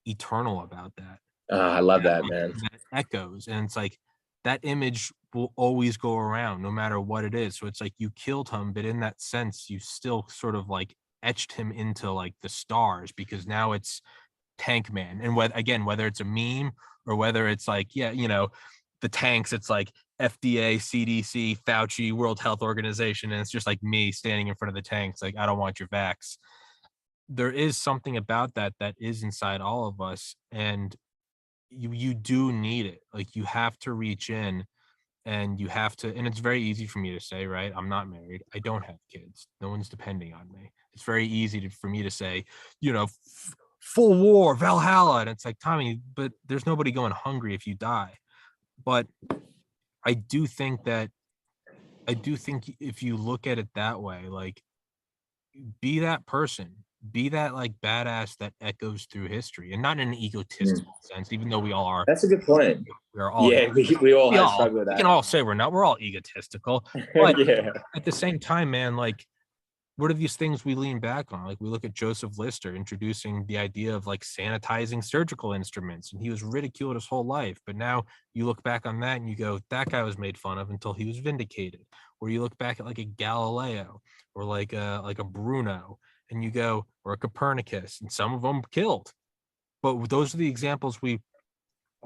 eternal about that. I love that, man. That echoes, and it's like that image will always go around no matter what it is. So it's like you killed him, but in that sense, you still sort of like etched him into like the stars, because now it's Tank Man. And whether it's a meme or whether it's like, the tanks, it's like FDA, CDC, Fauci, World Health Organization, and it's just like me standing in front of the tanks, like, I don't want your vax. There is something about that is inside all of us, and you do need it. Like you have to reach in, and you have to, and it's very easy for me to say, right? I'm not married. I don't have kids. No one's depending on me. it's very easy for me to say, full war, Valhalla. And it's like, Tommy, but there's nobody going hungry if you die. But I do think if you look at it that way, like, be that person, be that like badass that echoes through history, and not in an egotistical sense, even though we all are. That's a good point. We are all, we all have struggled with that. We can all say we're all egotistical, but Yeah. at the same time, man, like, what are these things we lean back on? Like, we look at Joseph Lister introducing the idea of like sanitizing surgical instruments, and he was ridiculed his whole life. But now you look back on that and you go, that guy was made fun of until he was vindicated. Or you look back at like a Galileo or like a Bruno, and you go, or a Copernicus, and some of them killed. But those are the examples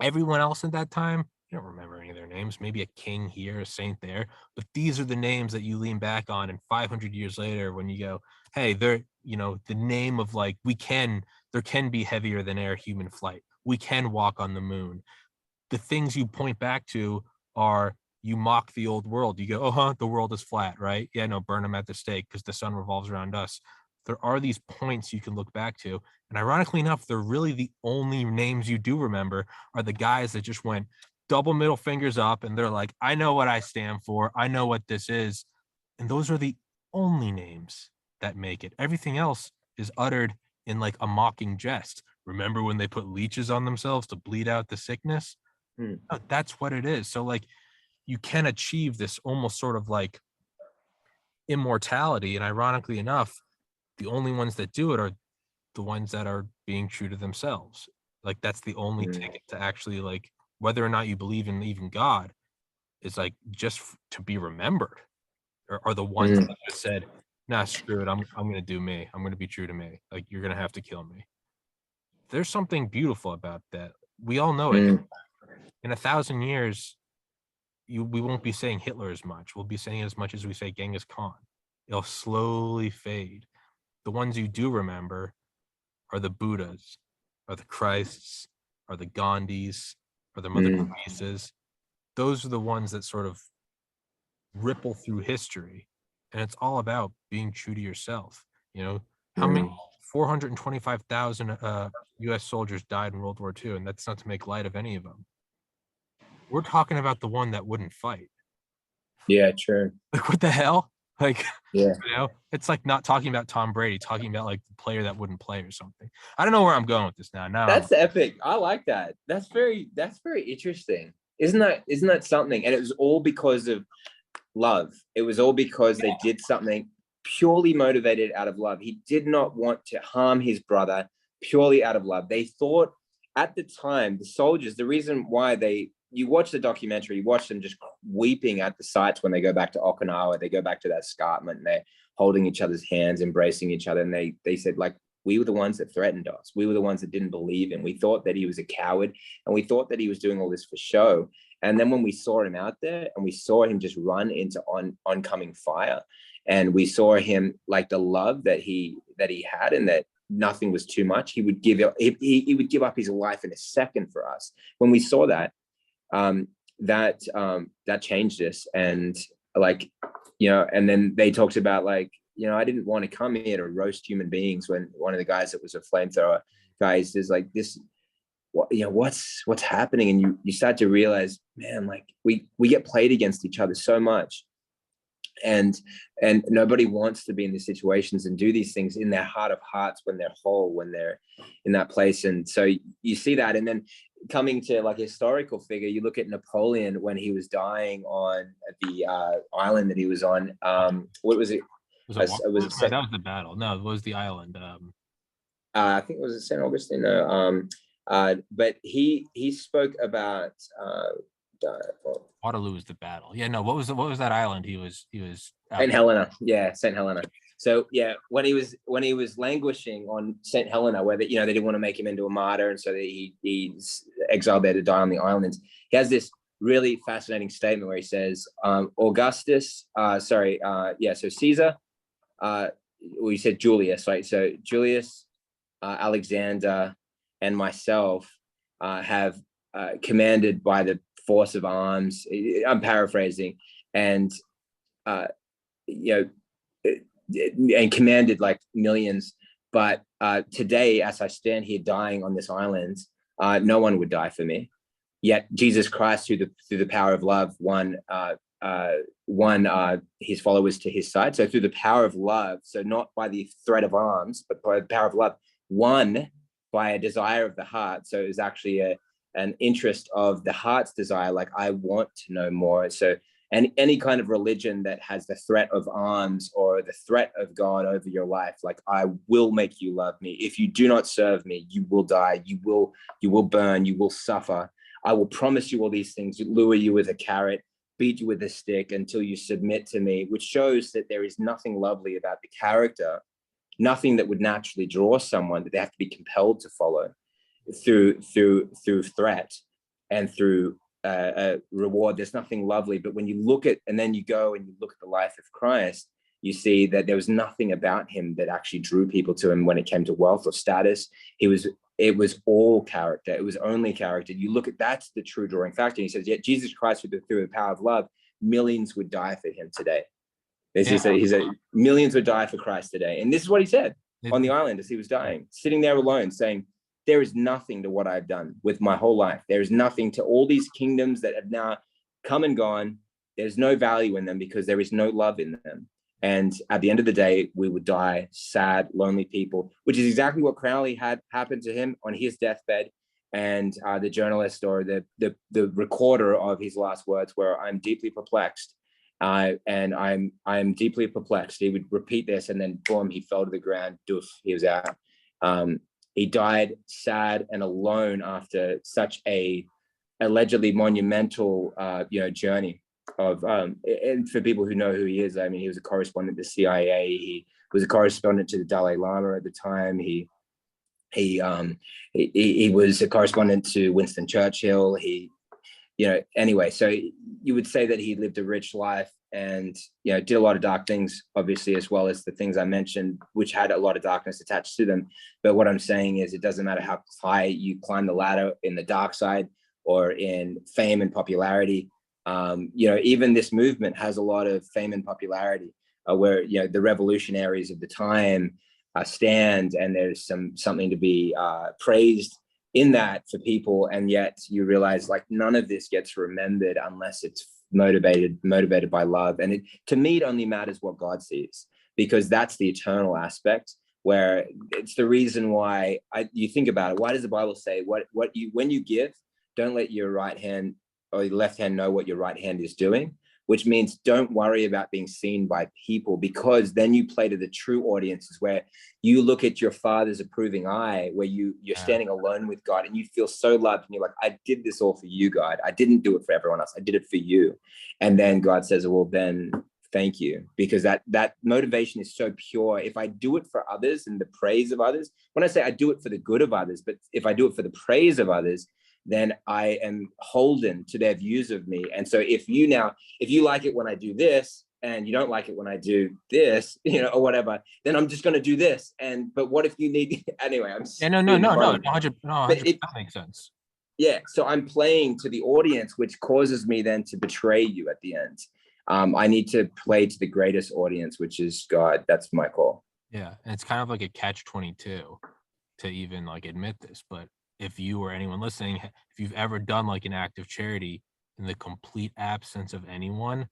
everyone else at that time, you don't remember any of their names, maybe a king here, a saint there, but these are the names that you lean back on. And 500 years later, when you go, hey, they're, the name of like, there can be heavier than air human flight. We can walk on the moon. The things you point back to are, you mock the old world. You go, the world is flat, right? Yeah, no, burn them at the stake because the sun revolves around us. There are these points you can look back to. And ironically enough, they're really the only names you do remember are the guys that just went double middle fingers up and they're like, I know what I stand for. I know what this is. And those are the only names that make it. Everything else is uttered in like a mocking jest. Remember when they put leeches on themselves to bleed out the sickness? No, that's what it is. So like, you can achieve this almost sort of like immortality. And ironically enough, the only ones that do it are the ones that are being true to themselves. Like, that's the only ticket to actually, like, whether or not you believe in even God, is like just to be remembered, are the ones that just said, nah, screw it. I'm going to do me. I'm going to be true to me. Like, you're going to have to kill me. There's something beautiful about that. We all know it. In 1,000 years, we won't be saying Hitler as much. We'll be saying as much as we say Genghis Khan. It'll slowly fade. The ones you do remember are the Buddhas, are the Christs, are the Gandhis, are the Mother Teresa's. Those are the ones that sort of ripple through history. And it's all about being true to yourself. How many 425,000 US soldiers died in World War II, and that's not to make light of any of them. We're talking about the one that wouldn't fight. Yeah, true. Like, what the hell? Like, yeah, it's like not talking about Tom Brady, talking about like the player that wouldn't play or something. I don't know where I'm going with this now. That's epic. I like that. That's very interesting. Isn't that something? And it was all because of love. It was all because they did something purely motivated out of love. He did not want to harm his brother, purely out of love. They thought at the time, the soldiers, the reason why you watch the documentary, you watch them just weeping at the sites when they go back to Okinawa, they go back to that escarpment, and they're holding each other's hands, embracing each other. And they said, like, we were the ones that threatened us. We were the ones that didn't believe him. We thought that he was a coward, and we thought that he was doing all this for show. And then when we saw him out there and we saw him just run into oncoming fire, and we saw him, like, the love that he had, and that nothing was too much, he would give up his life in a second for us. When we saw that, that changed us. And like, and then they talked about, like, I didn't want to come here to roast human beings. When one of the guys that was a flamethrower guy is like, this, what's happening? And you start to realize, man, like, we get played against each other so much, and nobody wants to be in these situations and do these things in their heart of hearts when they're whole, when they're in that place. And so you see that. And then coming to like a historical figure, you look at Napoleon when he was dying on the island that he was on. What was it? That was the battle. No, it was the island. I think it was St. Augustine. No, but he spoke about Waterloo was the battle. Yeah, no. What was that island? He was St. Helena. Yeah, St. Helena. So yeah, when he was languishing on St. Helena, where they didn't want to make him into a martyr, and so he's exiled there to die on the islands. He has this really fascinating statement where he says, so Caesar, we said Julius, right? So Julius, Alexander, and myself have commanded by the force of arms. I'm paraphrasing, and and commanded like millions. But today, as I stand here dying on this island, no one would die for me. Yet Jesus Christ, through the power of love, won his followers to his side. So through the power of love, so not by the threat of arms, but by the power of love, won by a desire of the heart. So it was actually an interest of the heart's desire, like I want to know more. So and any kind of religion that has the threat of arms or the threat of God over your life, like I will make you love me. If you do not serve me, you will die. You will burn. You will suffer. I will promise you all these things, lure you with a carrot, beat you with a stick until you submit to me, which shows that there is nothing lovely about the character, nothing that would naturally draw someone that they have to be compelled to follow through threat and through reward. There's nothing lovely. But when you look at, and then you go and you look at the life of Christ, you see that there was nothing about him that actually drew people to him when it came to wealth or status. It was all character. It was only character. You look at, that's the true drawing factor. And he says, yet Jesus Christ, through the power of love, millions would die for him today. He said, millions would die for Christ today. And this is what he said on the island as he was dying, sitting there alone, saying, there is nothing to what I've done with my whole life. There is nothing to all these kingdoms that have now come and gone. There's no value in them because there is no love in them. And at the end of the day, we would die sad, lonely people, which is exactly what Crowley had happened to him on his deathbed. And the journalist or the recorder of his last words were, I'm deeply perplexed. And I'm deeply perplexed. He would repeat this and then boom, he fell to the ground, doof, he was out. He died sad and alone after such a allegedly monumental, journey of, and for people who know who he is, I mean, he was a correspondent to the CIA. He was a correspondent to the Dalai Lama at the time. He was a correspondent to Winston Churchill. Anyway, so you would say that he lived a rich life and, did a lot of dark things, obviously, as well as the things I mentioned, which had a lot of darkness attached to them. But what I'm saying is it doesn't matter how high you climb the ladder in the dark side or in fame and popularity. Even this movement has a lot of fame and popularity where, the revolutionaries of the time stand, and there's something to be praised in that for people. And yet you realize like none of this gets remembered unless it's motivated by love. And to me, it only matters what God sees, because that's the eternal aspect, where it's the reason why you think about it. Why does the Bible say when you give, don't let your right hand or your left hand know what your right hand is doing? Which means don't worry about being seen by people, because then you play to the true audiences where you look at your Father's approving eye, where you're standing alone with God and you feel so loved and you're like, I did this all for you, God. I didn't do it for everyone else. I did it for you. And then God says, well, then thank you, because that motivation is so pure. If I do it for others and the praise of others, when I say I do it for the good of others, but if I do it for the praise of others, then I am holden to their views of me. And so if you like it when I do this and you don't like it when I do this, or whatever, then I'm just going to do this. But what if you need, anyway, I'm no, 100, that makes sense. Yeah. So I'm playing to the audience, which causes me then to betray you at the end. I need to play to the greatest audience, which is God. That's my call. Yeah. And it's kind of like a catch-22 to even like admit this, but if you or anyone listening, if you've ever done like an act of charity in the complete absence of anyone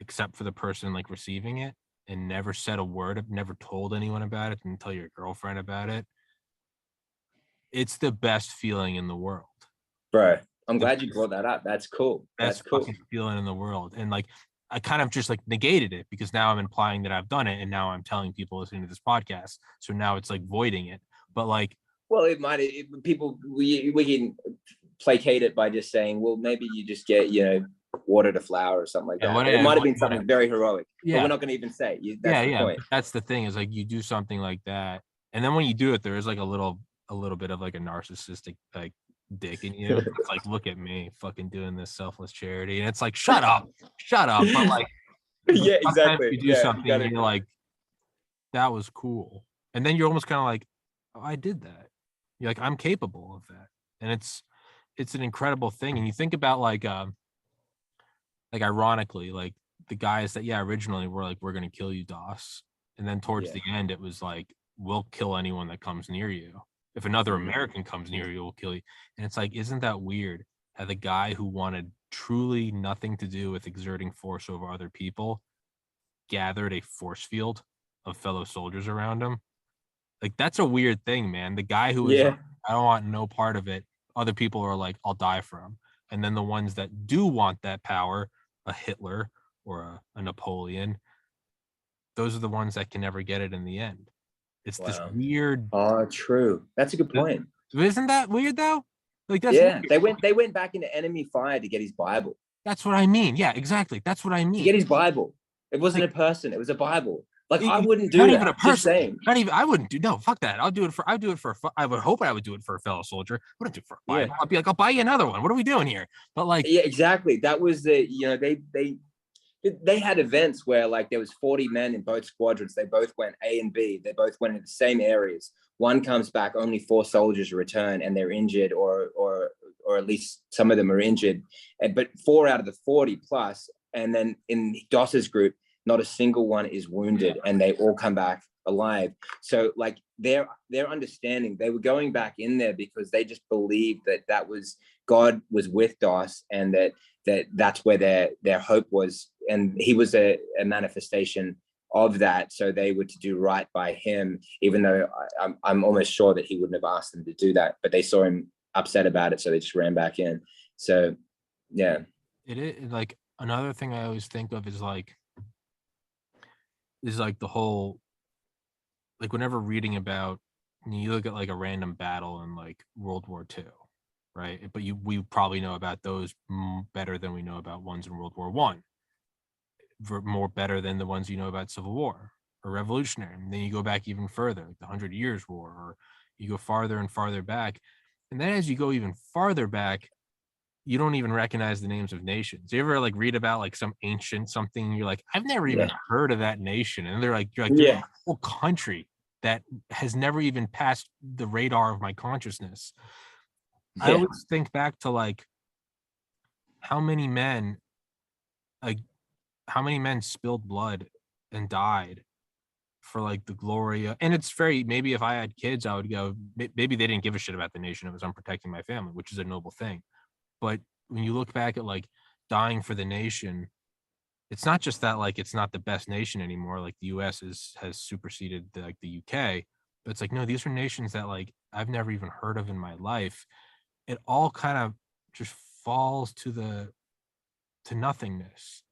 except for the person like receiving it, and never said a word, never told anyone about it, didn't tell your girlfriend about it, it's the best feeling in the world. Bro, I'm glad you brought that up. That's cool. That's cool. Fucking feeling in the world. And like, I kind of just like negated it because now I'm implying that I've done it, and now I'm telling people listening to this podcast. So now it's like voiding it. But like, well, we can placate it by just saying, well, maybe you just get, water to flower or something like that. It might have been something very heroic, but we're not going to even say. That's the point. That's the thing, is like you do something like that, and then when you do it, there is like a little bit of like a narcissistic like dick in you. It's like, look at me fucking doing this selfless charity, and it's like, shut up. But like, yeah, exactly. You do something, and you're like, that was cool, and then you're almost kind of like, oh, I did that. You're like, I'm capable of that. And it's an incredible thing. And you think about like ironically, like the guys that originally were like, we're gonna kill you, Doss, And then towards the end, it was like, we'll kill anyone that comes near you. If another American comes near you, we'll kill you. And it's like, isn't that weird how the guy who wanted truly nothing to do with exerting force over other people gathered a force field of fellow soldiers around him? Like, that's a weird thing, man. The guy who was like, I don't want no part of it. Other people are like, I'll die for him. And then the ones that do want that power, a Hitler or a Napoleon, those are the ones that can never get it in the end. It's this weird. Oh, true. That's a good point. Isn't that weird though? Like, that's weird. Weird. They went back into enemy fire to get his Bible. That's what I mean. Yeah, exactly. That's what I mean. To get his Bible. It wasn't like, a person. It was a Bible. Like, I wouldn't do not that. Even a person. Not even. I wouldn't do. No, fuck that. I would do it for. I would hope I would do it for a fellow soldier. I wouldn't do it for a Bible. I'd be like, I'll buy you another one. What are we doing here? But like, yeah, exactly. That was the. They had events where like there was 40 men in both squadrons. They both went A and B. They both went in the same areas. One comes back, only 4 soldiers return, and they're injured, or at least some of them are injured. But 4 out of the 40 plus, and then in Doss's group, not a single one is wounded, and they all come back alive. So like their understanding, they were going back in there because they just believed that was God was with Doss, and that's where their hope was, and he was a manifestation of that. So they were to do right by him, even though I'm almost sure that he wouldn't have asked them to do that, but they saw him upset about it, so they just ran back in. So yeah, it is like another thing I always think of is like the whole, like, whenever reading about, you look at like a random battle in like World War II, right? But we probably know about those better than we know about ones in World War One, more better than the ones you know about Civil War or Revolutionary. And then you go back even further, like the 100 Years' War, or you go farther and farther back. And then as you go even farther back, you don't even recognize the names of nations. You ever like read about like some ancient something, and you're like, I've never even heard of that nation, and you're like, there's a whole country that has never even passed the radar of my consciousness. I always think back to like how many men spilled blood and died for like the glory of, and it's very, maybe if I had kids, I would go, maybe they didn't give a shit about the nation. It was, I'm protecting my family, which is a noble thing. But when you look back at like dying for the nation, it's not just that like it's not the best nation anymore. Like the US has superseded the UK, but it's like, no, these are nations that like I've never even heard of in my life. It all kind of just falls to nothingness.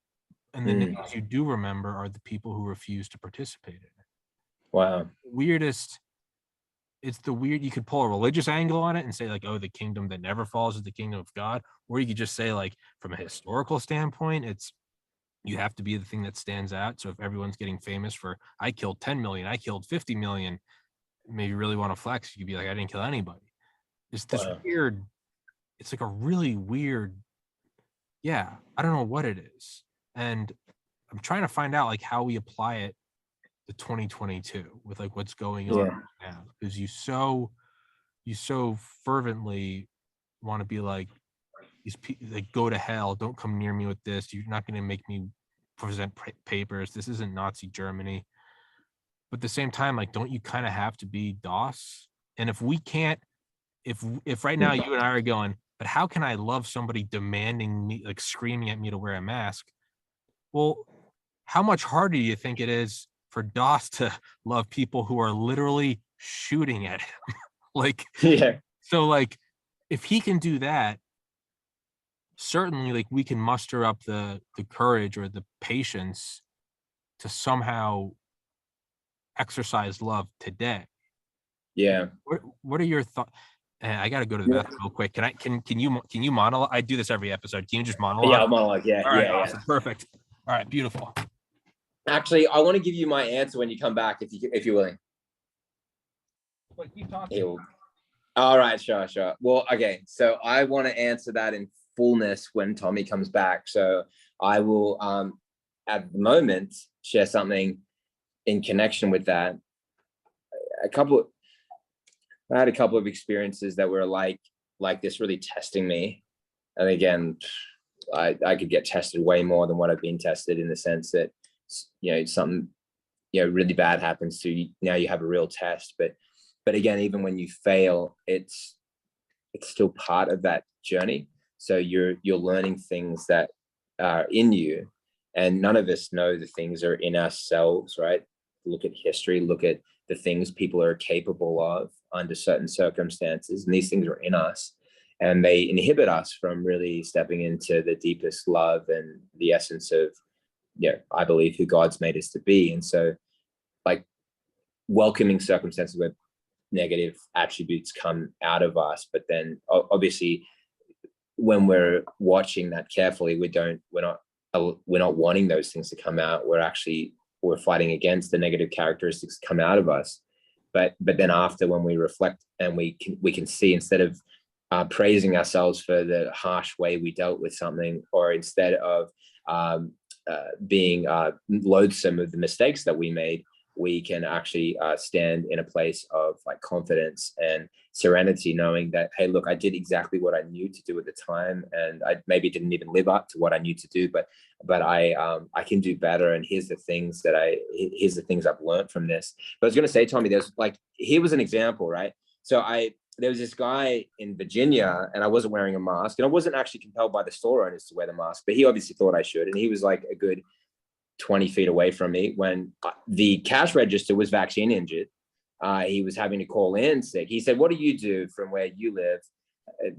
And the names you do remember are the people who refuse to participate in it. Wow. It's the weird, you could pull a religious angle on it and say like, oh, the kingdom that never falls is the kingdom of God. Or you could just say like, from a historical standpoint, it's, you have to be the thing that stands out. So if everyone's getting famous for, I killed 10 million, I killed 50 million, maybe you really want to flex, you could be like, I didn't kill anybody. It's this weird, it's like a really weird, I don't know what it is. And I'm trying to find out like how we apply it to 2022 with like what's going on right now, because you so fervently want to be like, these people, like, go to hell, don't come near me with this, you're not going to make me present papers, this isn't Nazi Germany. But at the same time, like, don't you kind of have to be Doss? And if we can't, if right now you and I are going, but how can I love somebody demanding me, like screaming at me to wear a mask? Well, how much harder do you think it is for Doss to love people who are literally shooting at him? Like, so like, if he can do that, certainly like we can muster up the courage or the patience to somehow exercise love today. What are your thoughts? I got to go to the bathroom real quick. Can you monologue? I do this every episode. Can you just monologue? Yeah, I'll monologue. All right, awesome. Perfect. All right, beautiful. Actually, I want to give you my answer when you come back, if you're willing. Wait, keep talking. All right, sure. Well, okay. So I want to answer that in fullness when Tommy comes back. So I will, at the moment, share something in connection with that. I had a couple of experiences that were like this, really testing me. And again, I could get tested way more than what I've been tested, in the sense that, something really bad happens to you, now you have a real test. But again, even when you fail, it's still part of that journey. So you're learning things that are in you, and none of us know the things are in ourselves, right? Look at history, look at the things people are capable of under certain circumstances, and these things are in us, and they inhibit us from really stepping into the deepest love and the essence of, I believe, who God's made us to be. And so, like, welcoming circumstances where negative attributes come out of us, but then obviously when we're watching that carefully, we're not wanting those things to come out. We're fighting against the negative characteristics that come out of us. But then after, when we reflect and we can see, instead of praising ourselves for the harsh way we dealt with something, or instead of being loathsome of the mistakes that we made, we can actually stand in a place of like confidence and serenity, knowing that, hey, look, I did exactly what I knew to do at the time, and I maybe didn't even live up to what I knew to do, but I can do better. And here's the things I've learned from this. But I was going to say, Tommy, here was an example, right? So there was this guy in Virginia, and I wasn't wearing a mask, and I wasn't actually compelled by the store owners to wear the mask, but he obviously thought I should, and he was like a good 20 feet away from me when the cash register was vaccine injured. He was having to call in sick. He said, "What do you do from where you live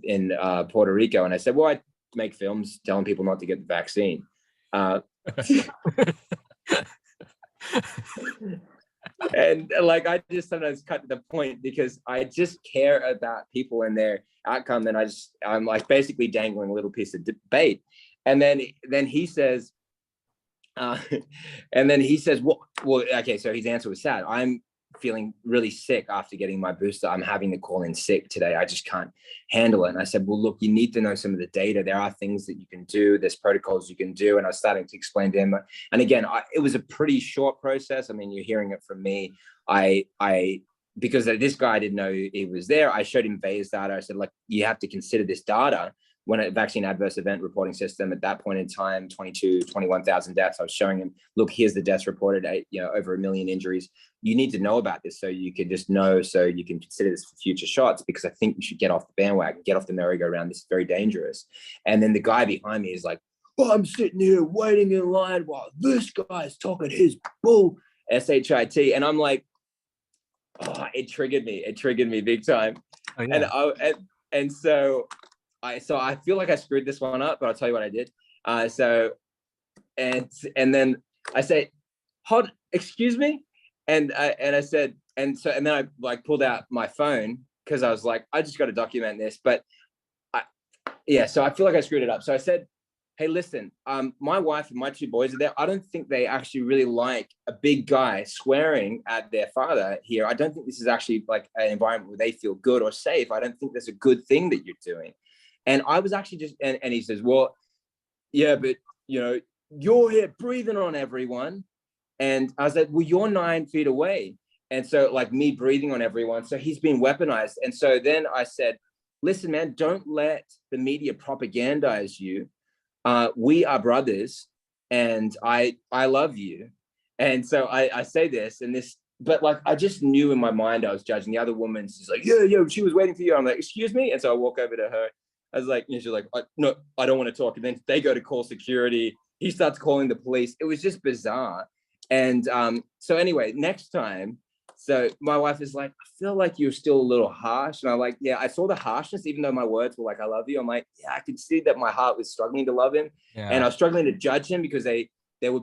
in Puerto Rico?" And I said, "Well, I make films telling people not to get the vaccine." And like, I just sometimes cut to the point because I just care about people and their outcome. And I'm like basically dangling a little piece of bait. And then he says, well, okay, so his answer was sad. I'm feeling really sick after getting my booster. I'm having to call in sick today. I just can't handle it. And I said, well, look, you need to know some of the data. There are things that you can do. There's protocols you can do. And I was starting to explain to him. And again, it was a pretty short process. I mean, you're hearing it from me. Because this guy didn't know he was there, I showed him VAERS data. I said, like, you have to consider this data. When a vaccine adverse event reporting system at that point in time, 21,000 deaths, I was showing him, look, here's the deaths reported, over 1 million injuries. You need to know about this so you can just know, so you can consider this for future shots, because I think you should get off the bandwagon, get off the merry-go-round. This is very dangerous. And then the guy behind me is like, well, I'm sitting here waiting in line while this guy's talking his bull, S-H-I-T. And I'm like, oh, it triggered me big time. Oh, yeah. And so I feel like I screwed this one up, but I'll tell you what I did. And then I say, hold, excuse me. And I said, and then I like pulled out my phone, because I was like, I just got to document this. But so I feel like I screwed it up. So I said, hey, listen, my wife and my 2 boys are there. I don't think they actually really like a big guy swearing at their father here. I don't think this is actually like an environment where they feel good or safe. I don't think there's a good thing that you're doing. And I was actually just, and he says, well, yeah, but, you're here breathing on everyone. And I was like, well, you're 9 feet away. And so like me breathing on everyone. So he's been weaponized. And so then I said, listen, man, don't let the media propagandize you. We are brothers, and I love you. And so I say this and this, but like, I just knew in my mind I was judging. The other woman's just like, yeah, she was waiting for you. I'm like, excuse me. And so I walk over to her. I was like, she's like, no, I don't want to talk. And then they go to call security. He starts calling the police. It was just bizarre. And so anyway, next time, so my wife is like, I feel like you're still a little harsh. And I'm like, yeah, I saw the harshness, even though my words were like, I love you. I'm like, yeah, I could see that my heart was struggling to love him. Yeah. And I was struggling to judge him because they were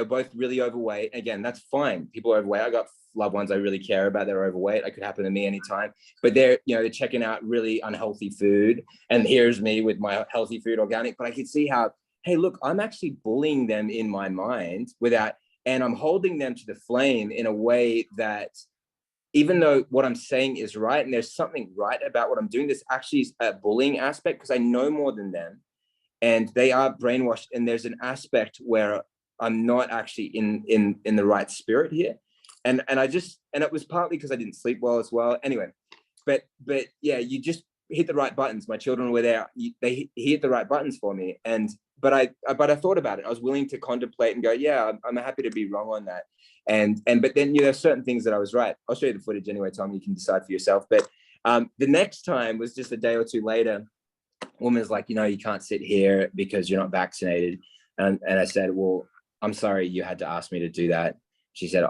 both really overweight. Again, that's fine. People are overweight. I got loved ones I really care about that are overweight. It could happen to me anytime. But they're checking out really unhealthy food. And here's me with my healthy food, organic. But I could see how, hey, look, I'm actually bullying them in my mind and I'm holding them to the flame in a way that, even though what I'm saying is right, and there's something right about what I'm doing, this actually is a bullying aspect, because I know more than them and they are brainwashed. And there's an aspect where I'm not actually in the right spirit here. And it was partly because I didn't sleep well as well. Anyway, but yeah, you just hit the right buttons. My children were there. He hit the right buttons for me. And but I thought about it. I was willing to contemplate and go, yeah, I'm happy to be wrong on that. But then, there's certain things that I was right. I'll show you the footage anyway, Tom. You can decide for yourself. But the next time was just a day or two later. Woman's like, you can't sit here because you're not vaccinated. And I said, well, I'm sorry you had to ask me to do that. She said,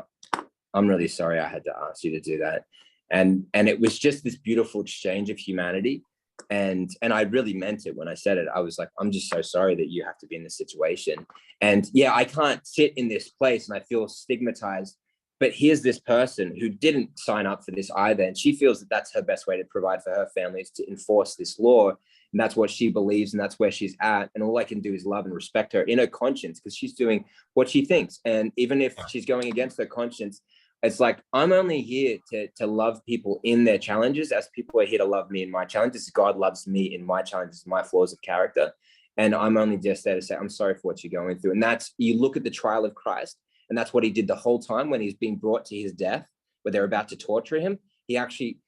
I'm really sorry I had to ask you to do that. And it was just this beautiful exchange of humanity. And I really meant it when I said it. I was like, I'm just so sorry that you have to be in this situation. And yeah, I can't sit in this place and I feel stigmatized. But here's this person who didn't sign up for this either. And she feels that that's her best way to provide for her family, is to enforce this law. And that's what she believes, and that's where she's at. And all I can do is love and respect her in her conscience, because she's doing what she thinks. And even if she's going against her conscience, it's like, I'm only here to love people in their challenges, as people are here to love me in my challenges. God loves me in my challenges, my flaws of character. And I'm only just there to say, I'm sorry for what you're going through. And that's, you look at the trial of Christ, and that's what he did the whole time when he's being brought to his death, where they're about to torture him. He actually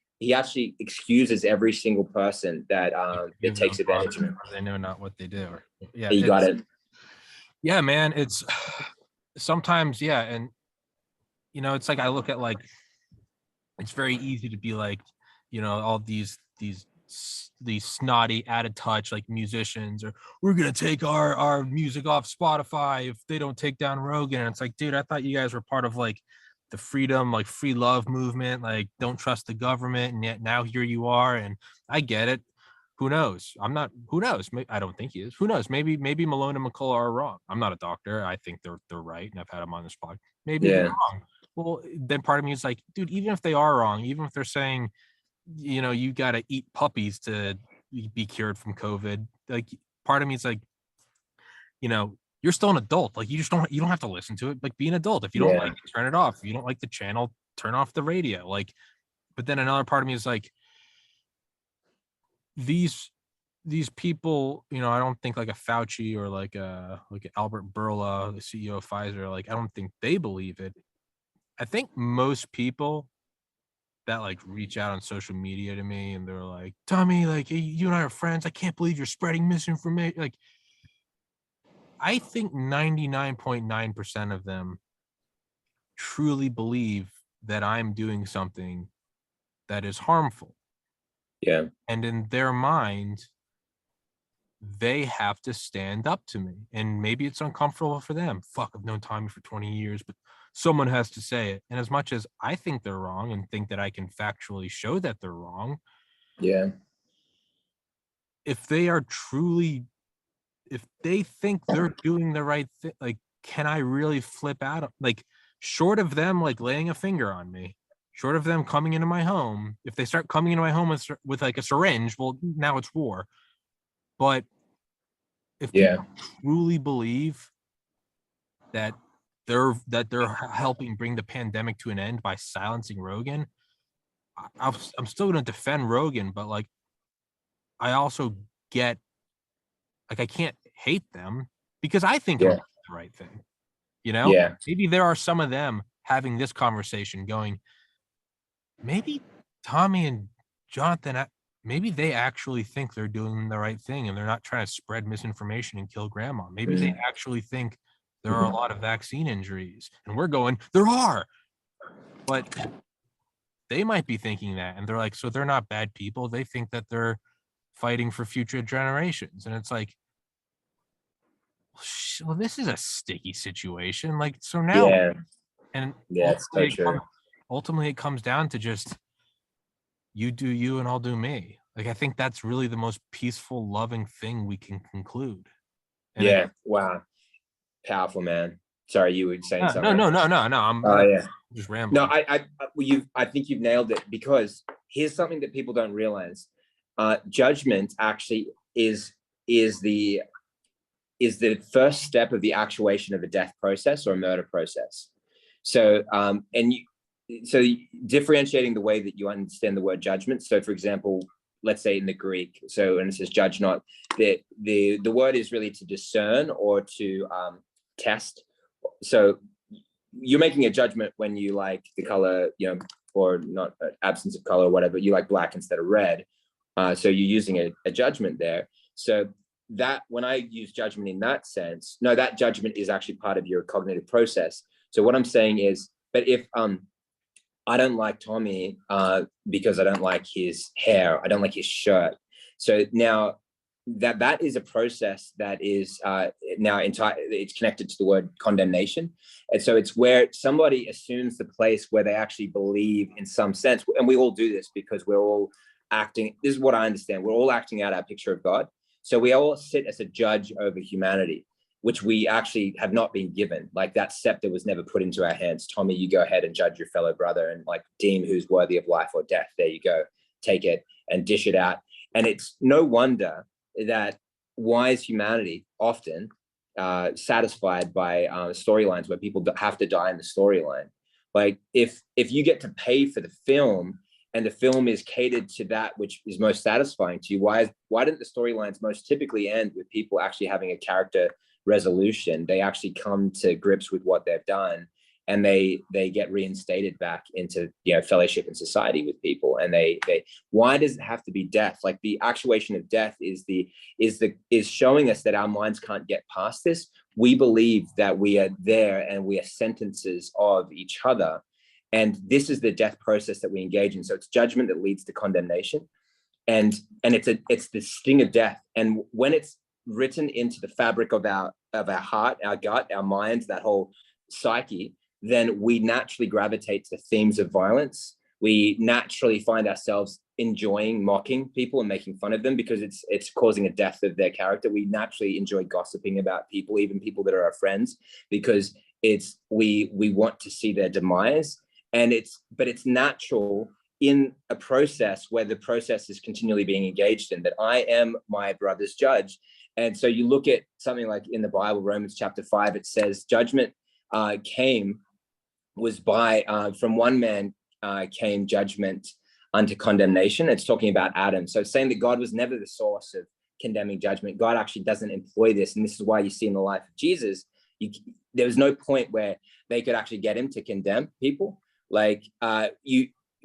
excuses every single person that takes advantage of him. They know not what they do. Yeah, you got it. Yeah, man. It's sometimes, yeah, and it's like, I look at, like, it's very easy to be like, all these snotty, out of touch, like, musicians, or we're gonna take our music off Spotify if they don't take down Rogan. And it's like, dude, I thought you guys were part of, like, the freedom, like, free love movement, like, don't trust the government, and yet now here you are. And I get it. Who knows? Who knows? I don't think he is. Who knows? Maybe Malone and McCullough are wrong. I'm not a doctor. I think they're right, and I've had them on this pod. Maybe they're wrong. Well, then part of me is like, dude, even if they are wrong, even if they're saying, you got to eat puppies to be cured from COVID, like, part of me is like, you're still an adult. Like, you don't have to listen to it. Like, be an adult. If you don't like it, turn it off. If you don't like the channel, turn off the radio. Like, but then another part of me is like, these people, I don't think like a Fauci or like Albert Bourla, the CEO of Pfizer, like, I don't think they believe it. I think most people that, like, reach out on social media to me and they're like, Tommy, like, you and I are friends. I can't believe you're spreading misinformation. Like, I think 99.9% of them truly believe that I'm doing something that is harmful. Yeah. And in their mind, they have to stand up to me. And maybe it's uncomfortable for them. Fuck, I've known Tommy for 20 years, but someone has to say it. And as much as I think they're wrong and think that I can factually show that they're wrong, if they are truly, if they think they're doing the right thing, like, can I really flip out? Like, short of them, like, laying a finger on me, short of them coming into my home, if they start coming into my home with like a syringe, well, now it's war. But if people truly believe that they're helping bring the pandemic to an end by silencing Rogan, I'm still going to defend Rogan, but, like, I also get, like, I can't hate them because I think I'm doing the right thing. Maybe there are some of them having this conversation going, maybe Tommy and Jonathan, maybe they actually think they're doing the right thing and they're not trying to spread misinformation and kill grandma. Maybe they actually think there are a lot of vaccine injuries, and we're going, there are. But they might be thinking that, and they're like, so they're not bad people. They think that they're fighting for future generations. And it's like, well, this is a sticky situation. Like, so now, and ultimately it comes down to just, you do you and I'll do me. Like, I think that's really the most peaceful, loving thing we can conclude. And wow. Powerful, man. Sorry, you were saying something. No. I'm just rambling. No, I think you've nailed it, because here's something that people don't realize. Judgment actually is the first step of the actuation of a death process or a murder process. So, differentiating the way that you understand the word judgment. So, for example, let's say in the Greek, and it says judge not, the word is really to discern or to test. So you're making a judgment when you like the color, or not, absence of color or whatever, you like black instead of red. So you're using a judgment there. So that when I use judgment in that sense, no, that judgment is actually part of your cognitive process. So what I'm saying is, but if I don't like Tommy because I don't like his hair, I don't like his shirt. So now that is a process that is now it's connected to the word condemnation. And so it's where somebody assumes the place where they actually believe in some sense. And we all do this because we're all acting. This is what I understand. We're all acting out our picture of God. So we all sit as a judge over humanity, which we actually have not been given. Like that scepter was never put into our hands. Tommy, you go ahead and judge your fellow brother and like deem who's worthy of life or death. There you go. Take it and dish it out. And it's no wonder that wise humanity often satisfied by storylines where people have to die in the storyline. Like if you get to pay for the film and the film is catered to that which is most satisfying to you, why didn't the storylines most typically end with people actually having a character resolution? They actually come to grips with what they've done, and they get reinstated back into fellowship and society with people. And they why does it have to be death? Like the actuation of death is showing us that our minds can't get past this. We believe that we are there and we are sentences of each other. And this is the death process that we engage in. So it's judgment that leads to condemnation. And it's the sting of death. And when it's written into the fabric of our heart, our gut, our minds, that whole psyche, then we naturally gravitate to themes of violence. We naturally find ourselves enjoying mocking people and making fun of them because it's causing a death of their character. We naturally enjoy gossiping about people, even people that are our friends, because we want to see their demise. And it's natural in a process where the process is continually being engaged in, that I am my brother's judge. And so you look at something like in the Bible, Romans chapter 5, it says judgment was from one man came judgment unto condemnation. It's talking about Adam. So it's saying that God was never the source of condemning judgment. God actually doesn't employ this. And this is why you see in the life of Jesus, there was no point where they could actually get him to condemn people. Like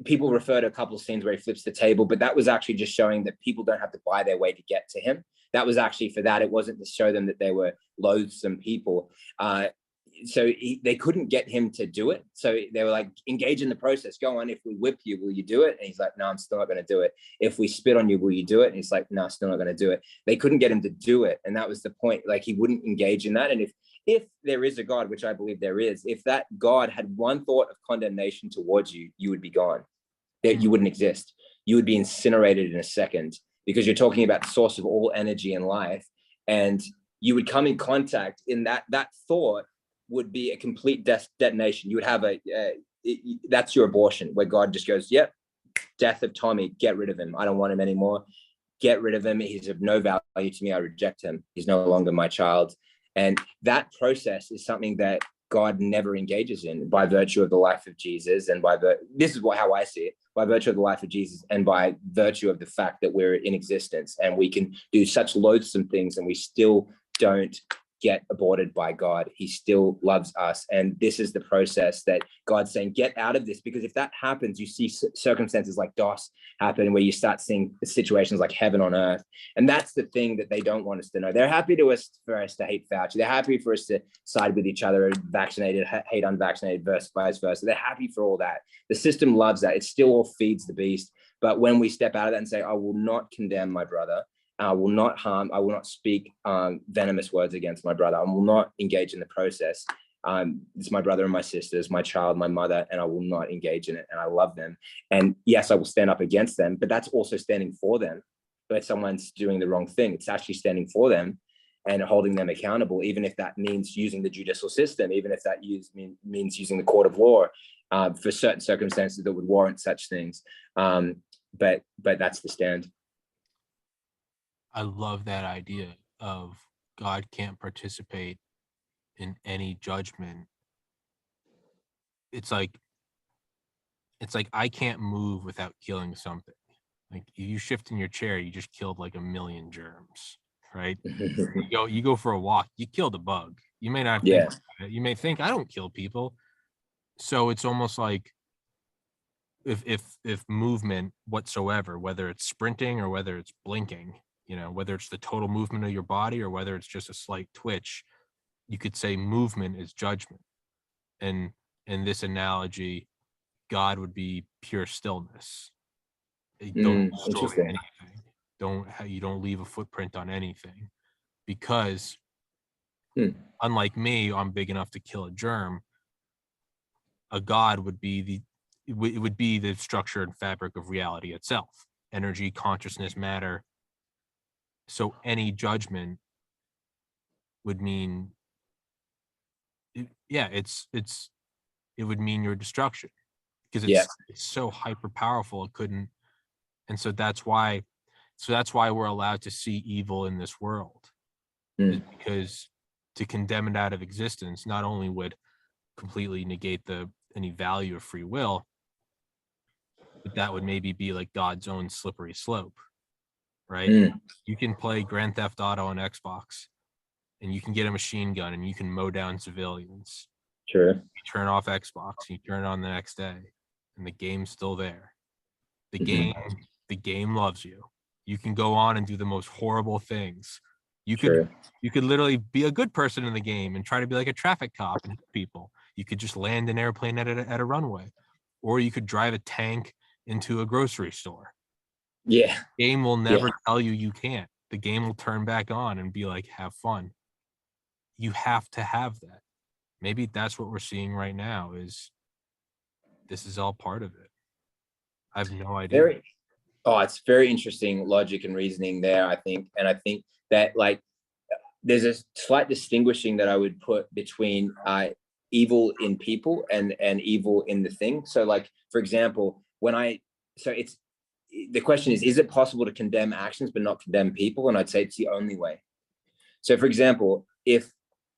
people refer to a couple of scenes where he flips the table, but that was actually just showing that people don't have to buy their way to get to him. That was actually for that. It wasn't to show them that they were loathsome people. So they couldn't get him to do it. So they were like, engage in the process. Go on. If we whip you, will you do it? And he's like, no, I'm still not going to do it. If we spit on you, will you do it? And he's like, no, still not going to do it. They couldn't get him to do it. And that was the point. Like he wouldn't engage in that. And if there is a God, which I believe there is, if that God had one thought of condemnation towards you, you would be gone. You wouldn't exist. You would be incinerated in a second, because you're talking about the source of all energy in life. And you would come in contact in that thought would be a complete detonation. You would have that's your abortion, where God just goes, yep, death of Tommy, get rid of him. I don't want him anymore. Get rid of him. He's of no value to me. I reject him. He's no longer my child. And that process is something that God never engages in by virtue of the life of Jesus. And this is how I see it, by virtue of the life of Jesus and by virtue of the fact that we're in existence and we can do such loathsome things and we still don't get aborted by God. He still loves us. And this is the process that God's saying, get out of this. Because if that happens, you see circumstances like DOS happen, where you start seeing situations like heaven on earth. And that's the thing that they don't want us to know. They're happy for us to hate Fauci. They're happy for us to side with each other, vaccinated, hate unvaccinated, vice versa. They're happy for all that. The system loves that. It still all feeds the beast. But when we step out of that and say, I will not condemn my brother, I will not harm, I will not speak venomous words against my brother, I will not engage in the process. It's my brother and my sisters, my child, my mother, and I will not engage in it. And I love them. And yes, I will stand up against them, but that's also standing for them. But if someone's doing the wrong thing, it's actually standing for them and holding them accountable, even if that means using the judicial system, even if that means using the court of law for certain circumstances that would warrant such things. But that's the stand. I love that idea of God can't participate in any judgment. It's like I can't move without killing something. Like you shift in your chair, you just killed like 1 million germs, right? you go for a walk, you killed a bug. You may not think you may think I don't kill people. So it's almost like if movement whatsoever, whether it's sprinting or whether it's blinking, whether it's the total movement of your body or whether it's just a slight twitch, you could say movement is judgment. And in this analogy, God would be pure stillness. You don't destroy anything. You don't leave a footprint on anything, because unlike me, I'm big enough to kill a germ. A God would be it would be the structure and fabric of reality itself, energy, consciousness, matter. So any judgment would mean, it would mean your destruction, because it's so hyper powerful. It couldn't. And so that's why we're allowed to see evil in this world, because to condemn it out of existence not only would completely negate any value of free will, but that would maybe be like God's own slippery slope, right? You can play Grand Theft Auto on Xbox, and you can get a machine gun and you can mow down civilians. Sure. You turn off Xbox, you turn it on the next day, and the game's still there. The game loves you. You can go on and do the most horrible things. You could literally be a good person in the game and try to be like a traffic cop and hit people. You could just land an airplane at a runway, or you could drive a tank into a grocery store. Yeah. The game will never tell you can't. The game will turn back on and be like, have fun. You have to have that. Maybe that's what we're seeing right now, is this is all part of it. I have no idea. It's very interesting logic and reasoning there, I think. And I think that, like, there's a slight distinguishing that I would put between evil in people and evil in the thing. So, like, for example, the question is it possible to condemn actions but not condemn people? And I'd say it's the only way. So, for example, if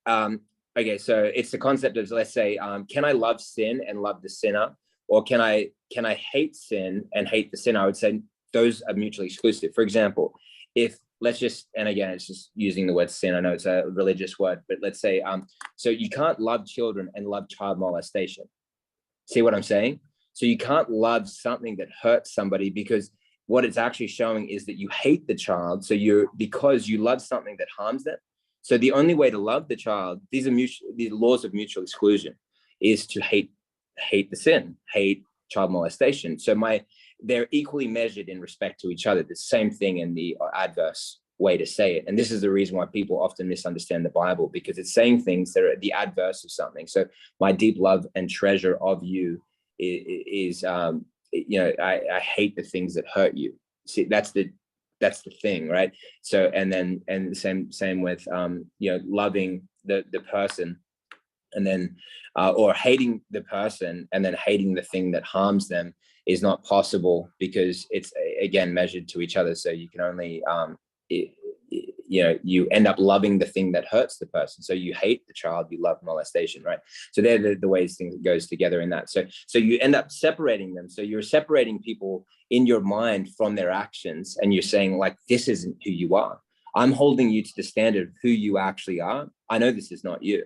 so it's the concept of, let's say, can I love sin and love the sinner, or can I hate sin and hate the sinner? I would say those are mutually exclusive. For example, and again, it's just using the word sin. I know it's a religious word, but let's say, so you can't love children and love child molestation. See what I'm saying? So you can't love something that hurts somebody, because what it's actually showing is that you hate the child. So because you love something that harms them. So the only way to love the child, these laws of mutual exclusion, is to hate the sin, hate child molestation. So they're equally measured in respect to each other. The same thing in the adverse way to say it. And this is the reason why people often misunderstand the Bible, because it's saying things that are the adverse of something. So my deep love and treasure of you is I hate the things that hurt you. See, that's the thing, right? So and the same with loving the person, and then or hating the person and then hating the thing that harms them is not possible, because it's again measured to each other. So you can only you end up loving the thing that hurts the person. So you hate the child, you love molestation, right? So they're the ways things goes together in that. So you end up separating them. So you're separating people in your mind from their actions, and you're saying, like, this isn't who you are. I'm holding you to the standard of who you actually are. I know this is not you.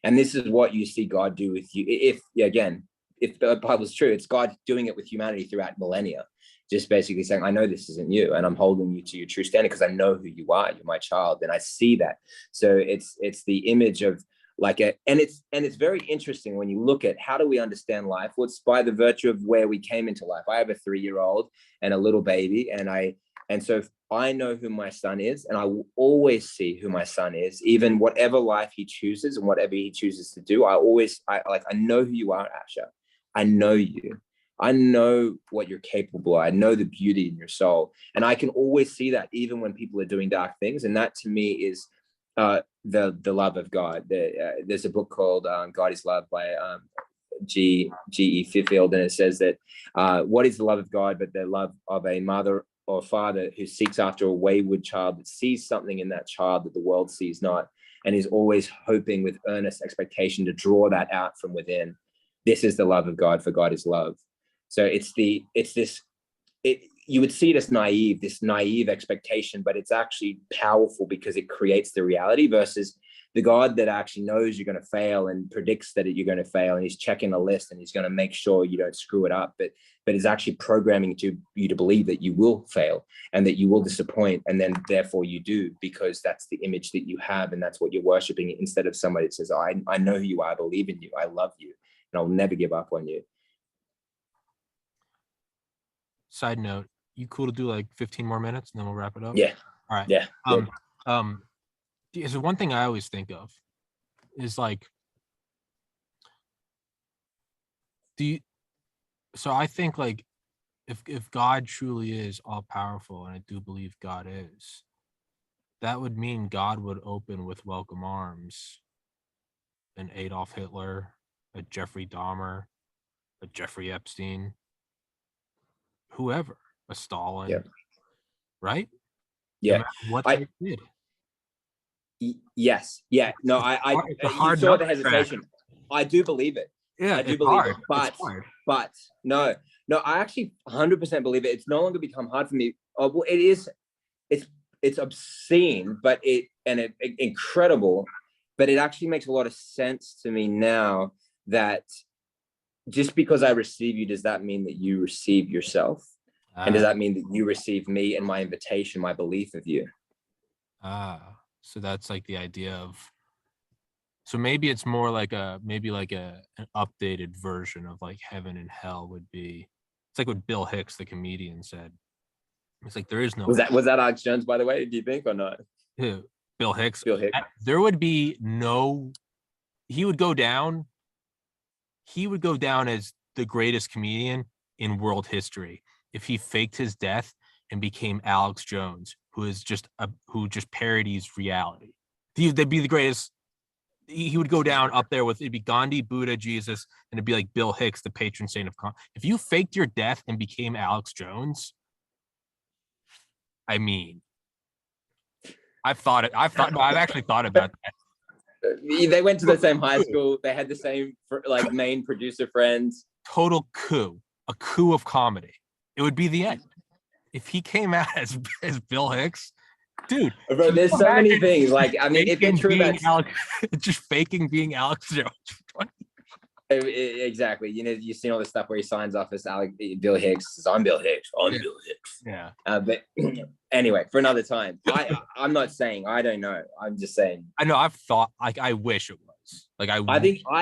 And this is what you see God do with you. If the Bible is true, it's God doing it with humanity throughout millennia, just basically saying, I know this isn't you, and I'm holding you to your true standard because I know who you are. You're my child, and I see that. So it's the image of and it's very interesting when you look at how do we understand life. Well, it's by the virtue of where we came into life. I have a 3-year-old and a little baby, and so I know who my son is, and I will always see who my son is, even whatever life he chooses and whatever he chooses to do. I know who you are, Asher. I know you. I know what you're capable of. I know the beauty in your soul. And I can always see that even when people are doing dark things. And that to me is the love of God. There's a book called God is Love by G.E. Fifield. And it says that what is the love of God but the love of a mother or father who seeks after a wayward child, that sees something in that child that the world sees not, and is always hoping with earnest expectation to draw that out from within. This is the love of God, for God is love. So you would see it as this naive expectation, but it's actually powerful because it creates the reality, versus the God that actually knows you're going to fail and predicts that you're going to fail, and he's checking a list and he's going to make sure you don't screw it up, but is actually programming you to believe that you will fail and that you will disappoint, and then therefore you do, because that's the image that you have and that's what you're worshiping, instead of somebody that says, I know who you are, I believe in you, I love you, and I'll never give up on you. Side note, you cool to do like 15 more minutes and then we'll wrap it up? Yeah. All right. Yeah. So one thing I always think of is like, so I think like if God truly is all powerful, and I do believe God is, that would mean God would open with welcome arms an Adolf Hitler, a Jeffrey Dahmer, a Jeffrey Epstein, whoever, a Stalin, yeah. right? Yeah. No matter what they did. Yes. Yeah. No, you saw the hesitation. I do believe it. Yeah, I do believe it. But no, I actually 100% believe it. It's no longer become hard for me. Well, it is. It's obscene, but incredible. But it actually makes a lot of sense to me now that just because I receive you, does that mean that you receive yourself? And does that mean that you receive me and my invitation, my belief of you? So that's like the idea of, so maybe it's more like an updated version of like heaven and hell would be. It's like what Bill Hicks, the comedian, said. It's like there is no. Was that Alex Jones, by the way? Do you think, or not? Who? Bill Hicks. Bill Hicks. There would be no. He would go down as the greatest comedian in world history if he faked his death and became Alex Jones, who just parodies reality. They'd be the greatest. He would go down up there with, it'd be Gandhi, Buddha, Jesus, and it'd be like Bill Hicks, the patron saint of comedy. If you faked your death and became Alex Jones, I mean, I've actually thought about that. They went to the same high school. They had the same like main producer friends. Total coup, a coup of comedy. It would be the end. If he came out as Bill Hicks, dude. Bro, there's so many things. Like, I mean, if it's true that just faking being Alex Jones. Exactly. You know, you've seen all this stuff where he signs off as Bill Hicks. Says, I'm Bill Hicks. I'm Bill Hicks. Yeah. But anyway, for another time. I'm not saying I don't know. I'm just saying. I know. I've thought, like, I wish it was. Like, I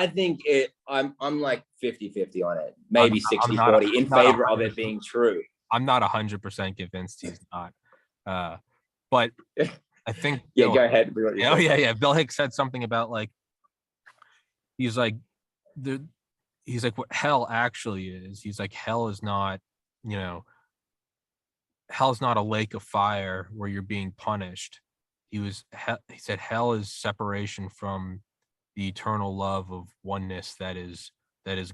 think it. I'm like 50-50 on it. Maybe 60-40 in favor of it being true. I'm not 100% convinced he's not. But I think. Yeah, go ahead. Yeah. Bill Hicks said something about like, he's like what hell actually is. He's like, hell is not, hell's not a lake of fire where you're being punished. He said hell is separation from the eternal love of oneness that is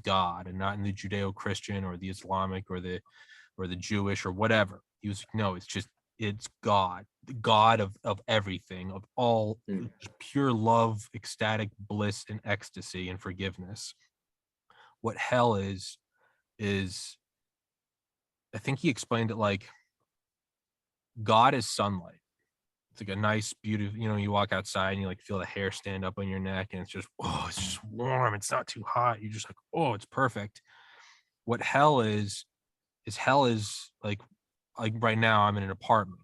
God, and not in the Judeo-Christian or the Islamic or the Jewish or whatever. He was like, no, it's God, the God of everything, of all, pure love, ecstatic bliss and ecstasy and forgiveness. What hell is I think he explained it like God is sunlight. It's like a nice, beautiful, you walk outside and you like feel the hair stand up on your neck and it's just warm. It's not too hot. You're just like, oh, it's perfect. What hell is like right now I'm in an apartment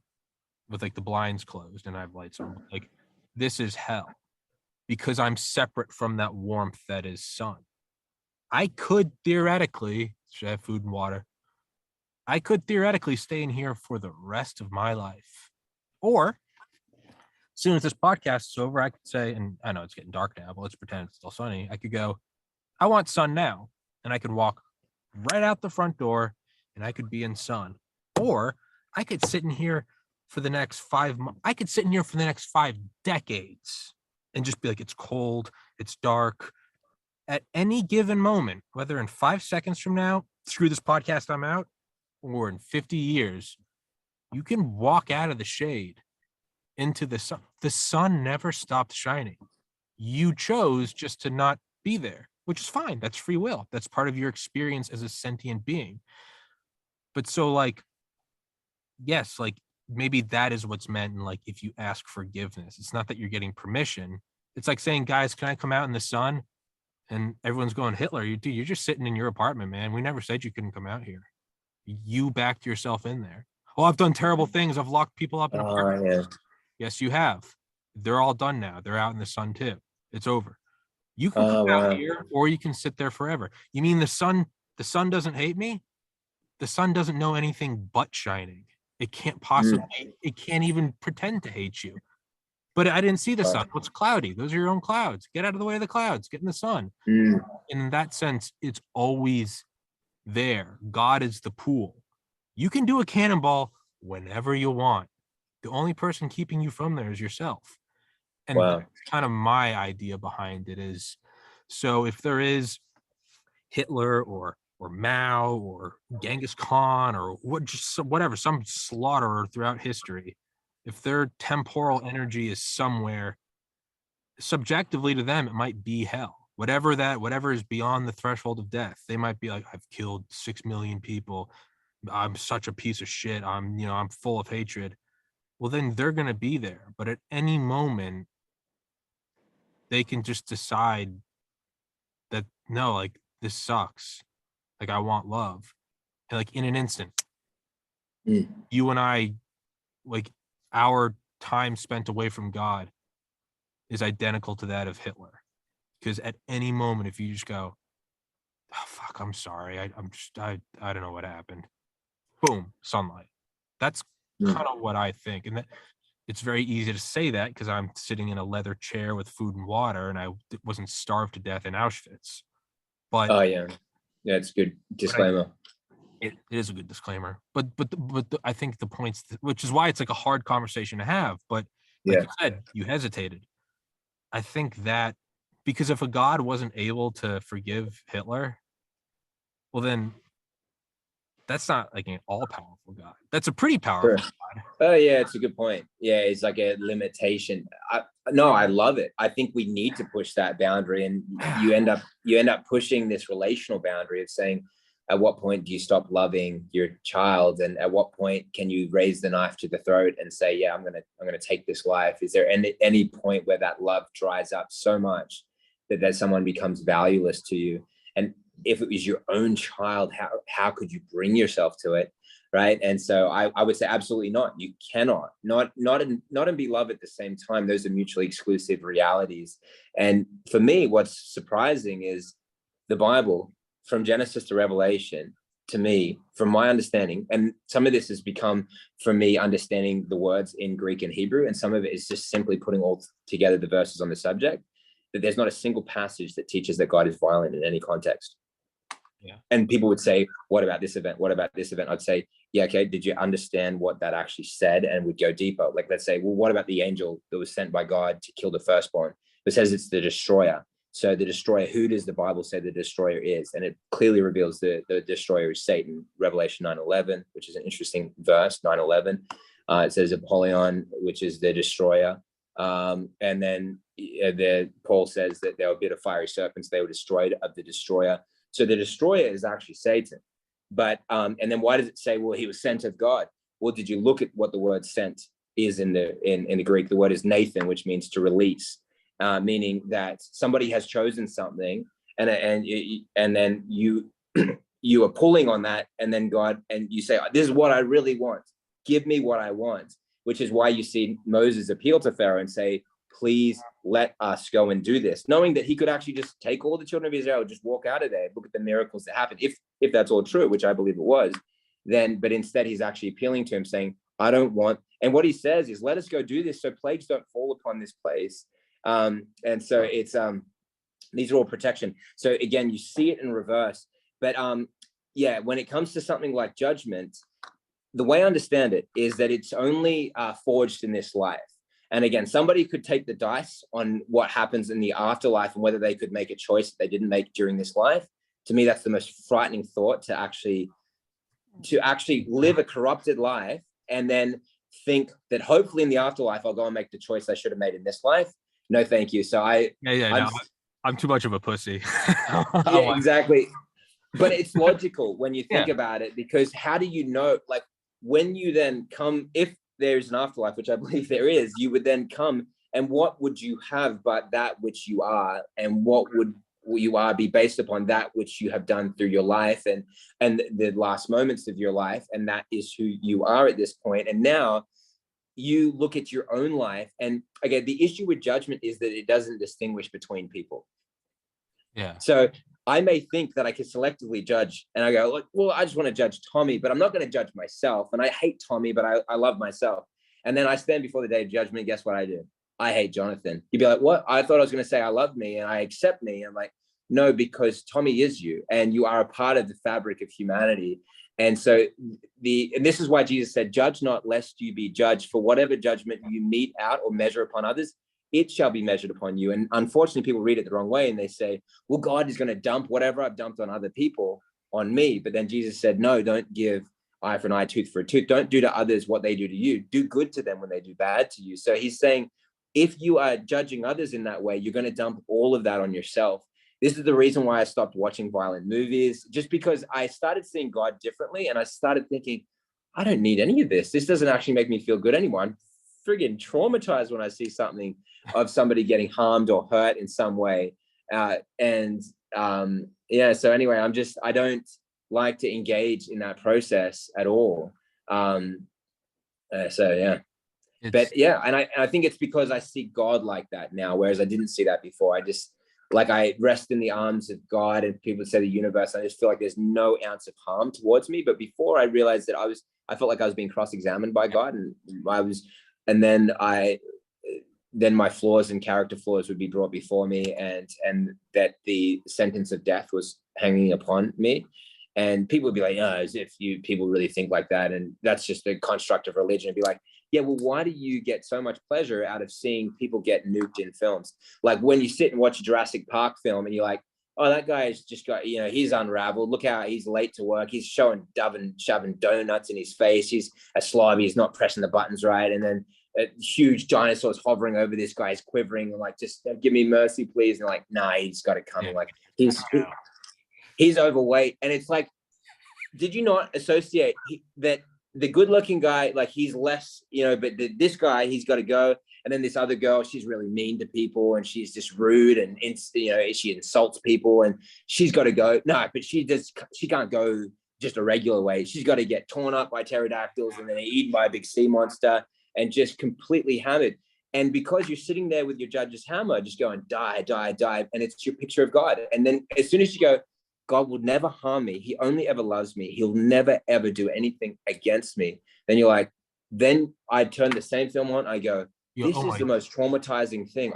with like the blinds closed and I have lights on. Like, this is hell because I'm separate from that warmth that is sun. I could theoretically, should I have food and water? I could theoretically stay in here for the rest of my life. Or as soon as this podcast is over, I could say, and I know it's getting dark now, but let's pretend it's still sunny. I could go, I want sun now. And I could walk right out the front door and I could be in sun. Or I could sit in here for the next 5 months. I could sit in here for the next 5 decades and just be like, it's cold, it's dark. At any given moment, whether in 5 seconds from now, screw this podcast, I'm out, or in 50 years, you can walk out of the shade into the sun. The sun never stopped shining. You chose just to not be there, which is fine. That's free will. That's part of your experience as a sentient being. But so like, yes, like maybe that is what's meant in like, if you ask forgiveness, it's not that you're getting permission. It's like saying, guys, can I come out in the sun? And everyone's going, Hitler, you're just sitting in your apartment, man. We never said you couldn't come out here. You backed yourself in there. Oh, I've done terrible things. I've locked people up in apartments. Yes, you have. They're all done now. They're out in the sun too. It's over. You can come out here, or you can sit there forever. You mean the sun doesn't hate me? The sun doesn't know anything but shining. It can't possibly, it can't even pretend to hate you. But I didn't see the sun. It's cloudy. Those are your own clouds. Get out of the way of the clouds. Get in the sun. And in that sense, it's always there. God is the pool. You can do a cannonball whenever you want. The only person keeping you from there is yourself. And that's kind of my idea behind it is, so if there is Hitler or Mao or Genghis Khan or whatever, some slaughterer throughout history, if their temporal energy is somewhere, subjectively to them, it might be hell. Whatever is beyond the threshold of death, they might be like, I've killed 6 million people. I'm such a piece of shit. I'm full of hatred. Well, then they're going to be there. But at any moment, they can just decide that, no, like, this sucks. Like, I want love. And like in an instant, you and I, like, our time spent away from God is identical to that of Hitler. Because at any moment, if you just go, oh, fuck, I'm sorry. I don't know what happened. Boom, sunlight. That's kind of what I think. And that it's very easy to say that because I'm sitting in a leather chair with food and water and I wasn't starved to death in Auschwitz. But it's a good disclaimer. It is a good disclaimer, but I think the points, which is why it's like a hard conversation to have. But like you said, you hesitated. I think that because if a God wasn't able to forgive Hitler, well then that's not like an all-powerful God. That's a pretty powerful God. Oh yeah, it's a good point. Yeah, it's like a limitation. I love it. I think we need to push that boundary, and you end up pushing this relational boundary of saying, at what point do you stop loving your child, and at what point can you raise the knife to the throat and say, yeah, I'm gonna take this life? Is there any point where that love dries up so much that someone becomes valueless to you? And if it was your own child, how could you bring yourself to it, right? And so I would say absolutely not. You cannot not and be love at the same time. Those are mutually exclusive realities. And for me, what's surprising is the Bible, from Genesis to Revelation, to me, from my understanding, and some of this has become from me understanding the words in Greek and Hebrew, and some of it is just simply putting all together the verses on the subject, that there's not a single passage that teaches that God is violent in any context. Yeah. And people would say, what about this event? What about this event? I'd say, yeah, okay, did you understand what that actually said? And we'd go deeper. Like, let's say, well, what about the angel that was sent by God to kill the firstborn? It says it's the destroyer. So the destroyer, who does the Bible say the destroyer is? And it clearly reveals the destroyer is Satan, Revelation 9:11, which is an interesting verse, 9:11. It says Apollyon, which is the destroyer. And then Paul says that there were a bit of fiery serpents, they were destroyed of the destroyer. So the destroyer is actually Satan. But and then why does it say, well, he was sent of God? Well, did you look at what the word sent is in the Greek? The word is Nathan, which means to release. Meaning that somebody has chosen something, and then you you are pulling on that, and then God, and you say, this is what I really want. Give me what I want, which is why you see Moses appeal to Pharaoh and say, please let us go and do this, knowing that he could actually just take all the children of Israel, just walk out of there, look at the miracles that happened, if that's all true, which I believe it was. But instead he's actually appealing to him, saying, I don't want, and what he says is, let us go do this so plagues don't fall upon this place. And so it's these are all protection. So again, you see it in reverse. But when it comes to something like judgment, the way I understand it is that it's only forged in this life. And again, somebody could take the dice on what happens in the afterlife and whether they could make a choice that they didn't make during this life. To me, that's the most frightening thought, to actually live a corrupted life and then think that hopefully in the afterlife I'll go and make the choice I should have made in this life. No, thank you. So I'm too much of a pussy. Yeah, exactly. But it's logical when you think about it, because how do you know, like, when you then come, if there's an afterlife, which I believe there is, you would then come And what would you have but that which you are? And what would you are be based upon that which you have done through your life and the last moments of your life, and that is who you are at this point. And now you look at your own life, and again, the issue with judgment is that it doesn't distinguish between people. Yeah. So I may think that I can selectively judge, and I go, well, I just want to judge Tommy, but I'm not going to judge myself. And I hate Tommy, but I love myself. And then I stand before the day of judgment. Guess what I do? I hate Jonathan. You'd be like, what? I thought I was going to say I love me and I accept me. I'm like, no, because Tommy is you, and you are a part of the fabric of humanity. And so and this is why Jesus said, judge not lest you be judged. For whatever judgment you mete out or measure upon others, it shall be measured upon you. And unfortunately, people read it the wrong way, and they say, well, God is going to dump whatever I've dumped on other people on me. But then Jesus said, no, don't give eye for an eye, tooth for a tooth. Don't do to others what they do to you. Do good to them when they do bad to you. So he's saying, if you are judging others in that way, you're going to dump all of that on yourself. This is the reason why I stopped watching violent movies, just because I started seeing God differently. And I started thinking, I don't need any of this. This doesn't actually make me feel good anymore. I'm friggin' traumatized when I see something of somebody getting harmed or hurt in some way. So anyway, I don't like to engage in that process at all. But yeah, and I think it's because I see God like that now, whereas I didn't see that before. I rest in the arms of God, and people say the universe. I just feel like there's no ounce of harm towards me. But before, I realized that I felt like I was being cross-examined by God, and then my flaws and character flaws would be brought before me, and that the sentence of death was hanging upon me. And people would be like, oh, as if people really think like that. And that's just a construct of religion. And be like, yeah, well, why do you get so much pleasure out of seeing people get nuked in films? Like when you sit and watch a Jurassic Park film and you're like, oh, that guy's just got, he's unraveled. Look how he's late to work. He's shoving donuts in his face. He's a slob. He's not pressing the buttons right. And then a huge dinosaur's hovering over this guy's quivering and like, just give me mercy, please. And like, nah, he's got it coming. Like he's overweight. And it's like, did you not associate that the good-looking guy, like he's less, but this guy, he's got to go. And then this other girl, she's really mean to people and she's just rude and, she insults people and she's got to go. No, but she can't go just a regular way. She's got to get torn up by pterodactyls and then eaten by a big sea monster and just completely hammered. And because you're sitting there with your judge's hammer, just going, die, die, die. And it's your picture of God. And then as soon as you go, God will never harm me. He only ever loves me. He'll never, ever do anything against me. Then you're like, then I turn the same film on. I go, this is the most traumatizing thing.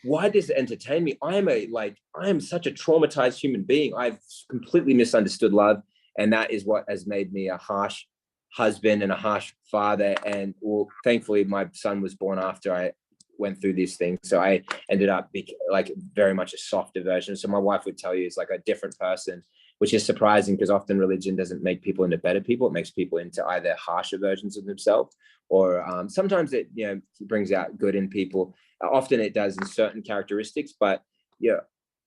Why does it entertain me? I am such a traumatized human being. I've completely misunderstood love. And that is what has made me a harsh husband and a harsh father. And well, thankfully my son was born after I went through these things. So I ended up like very much a softer version. So my wife would tell you it's like a different person, which is surprising because often religion doesn't make people into better people. It makes people into either harsher versions of themselves or sometimes it, brings out good in people. Often it does in certain characteristics, but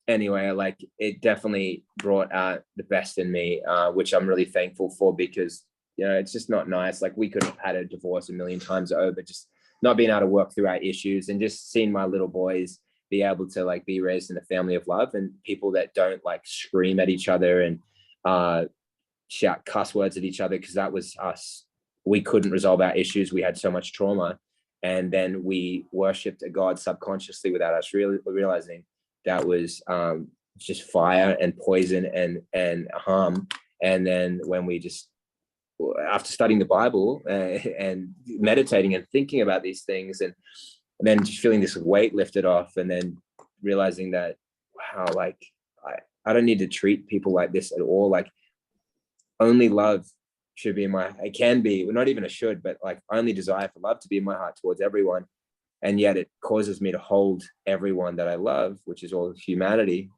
anyway, like it definitely brought out the best in me, which I'm really thankful for because, it's just not nice. Like we could have had a divorce a million times over, just not being able to work through our issues and just seeing my little boys be able to like be raised in a family of love and people that don't like scream at each other and shout cuss words at each other because that was us. We couldn't resolve our issues. We had so much trauma. And then we worshipped a God subconsciously without us really realizing that was just fire and poison and harm. And then when we just, after studying the Bible and meditating and thinking about these things and then just feeling this weight lifted off and then realizing that, wow, like I don't need to treat people like this at all. Like only love should be in my, it can be, well, not even a should, but like only desire for love to be in my heart towards everyone. And yet it causes me to hold everyone that I love, which is all humanity.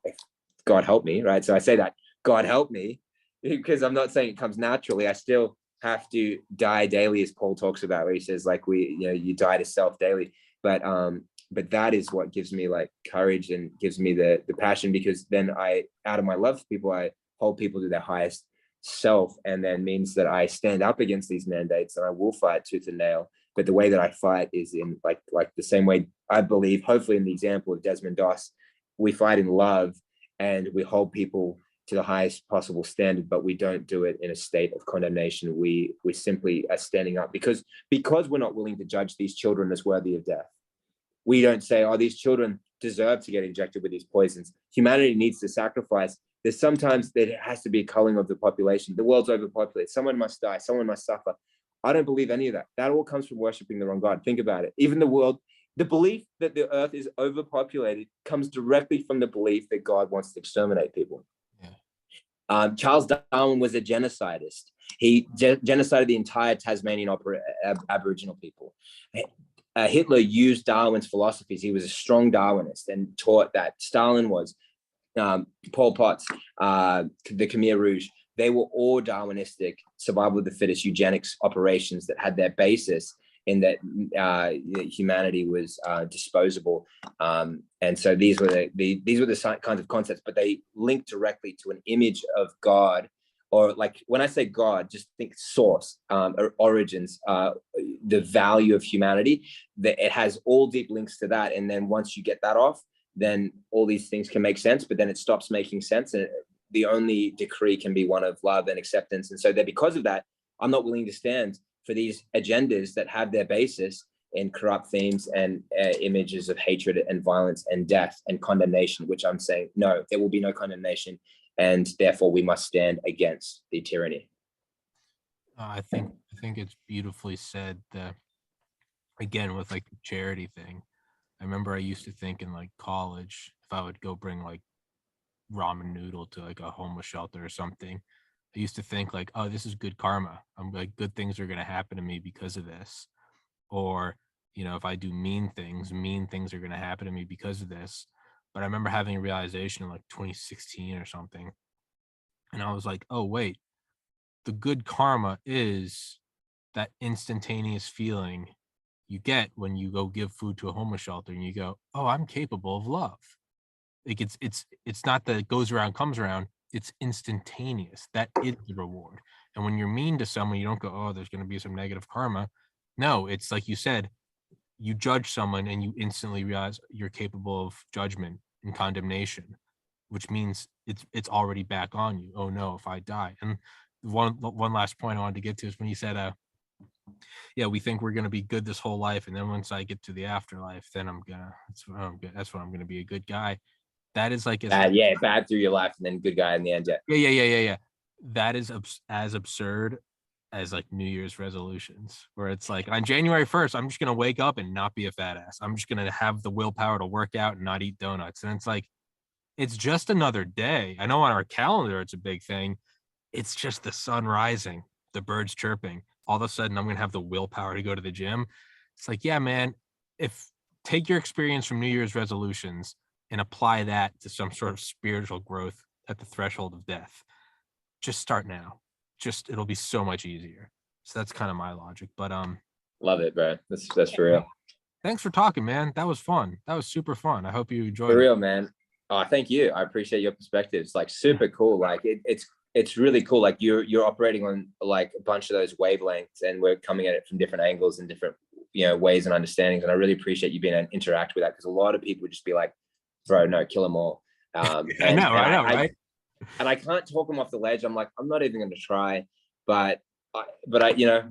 God help me, right? So I say that, God help me, because I'm not saying it comes naturally. I still have to die daily, as Paul talks about, where he says like you die to self daily. But that is what gives me like courage and gives me the passion, because then out of my love for people, I hold people to their highest self, and then means that I stand up against these mandates and I will fight tooth and nail But the way that I fight is in like the same way, I believe, hopefully in the example of Desmond Doss, we fight in love and we hold people to the highest possible standard, but we don't do it in a state of condemnation. We simply are standing up because we're not willing to judge these children as worthy of death. We don't say, oh, these children deserve to get injected with these poisons. Humanity needs to sacrifice. There's sometimes there has to be a culling of the population. The world's overpopulated. Someone must die. Someone must suffer. I don't believe any of that. That all comes from worshiping the wrong God. Think about it. Even the world, the belief that the earth is overpopulated comes directly from the belief that God wants to exterminate people. Yeah. Charles Darwin was a genocidist. He genocided the entire Tasmanian Aboriginal people. Hitler used Darwin's philosophies. He was a strong Darwinist and taught that Stalin was, Pol Pot's, the Khmer Rouge. They were all Darwinistic, survival of the fittest, eugenics operations that had their basis in that humanity was disposable. And so these were the kinds of concepts, but they link directly to an image of God. Or like when I say God, just think source, or origins, the value of humanity, that it has all deep links to that. And then once you get that off, then all these things can make sense, but then it stops making sense. And the only decree can be one of love and acceptance. And so that because of that, I'm not willing to stand for these agendas that have their basis in corrupt themes and images of hatred and violence and death and condemnation, which I'm saying, no, there will be no condemnation. And therefore we must stand against the tyranny. I think it's beautifully said. Again, with like the charity thing, I remember I used to think in like college, if I would go bring like ramen noodle to like a homeless shelter or something, I used to think like, oh, this is good karma. I'm like, good things are going to happen to me because of this. Or, you know, if I do mean things are going to happen to me because of this. But I remember having a realization in like 2016 or something. And I was like, oh, wait, the good karma is that instantaneous feeling you get when you go give food to a homeless shelter and you go, oh, I'm capable of love. Like it's not that it goes around, comes around. It's instantaneous. That is the reward. And when you're mean to someone, you don't go, oh, there's going to be some negative karma. No, it's like you said, you judge someone and you instantly realize you're capable of judgment and condemnation, which means it's already back on you. Oh no, if I die. And one last point I wanted to get to is when you said, yeah, we think we're gonna be good this whole life, and then once I get to the afterlife, then that's when I'm gonna be a good guy. That is like bad through your life and then good guy in the end. Yeah. That is as absurd as like New Year's resolutions, where it's like on January 1st, I'm just gonna wake up and not be a fat ass. I'm just gonna have the willpower to work out and not eat donuts. And it's like, it's just another day. I know on our calendar it's a big thing. It's just the sun rising, the birds chirping. All of a sudden, I'm going to have the willpower to go to the gym. It's like, yeah, man, take your experience from New Year's resolutions and apply that to some sort of spiritual growth at the threshold of death. Just start now. It'll be so much easier. So that's kind of my logic. But love it, bro. That's for real. Thanks for talking, man. That was fun. That was super fun. I hope you enjoyed it. For real, man. Oh, thank you. I appreciate your perspectives. Like super cool. Like it's really cool. Like you're operating on like a bunch of those wavelengths, and we're coming at it from different angles and different, ways and understandings. And I really appreciate you being able to interact with that, because a lot of people would just be like, bro, no, kill them all. I know, right? And I can't talk them off the ledge. I'm like, I'm not even going to try, but I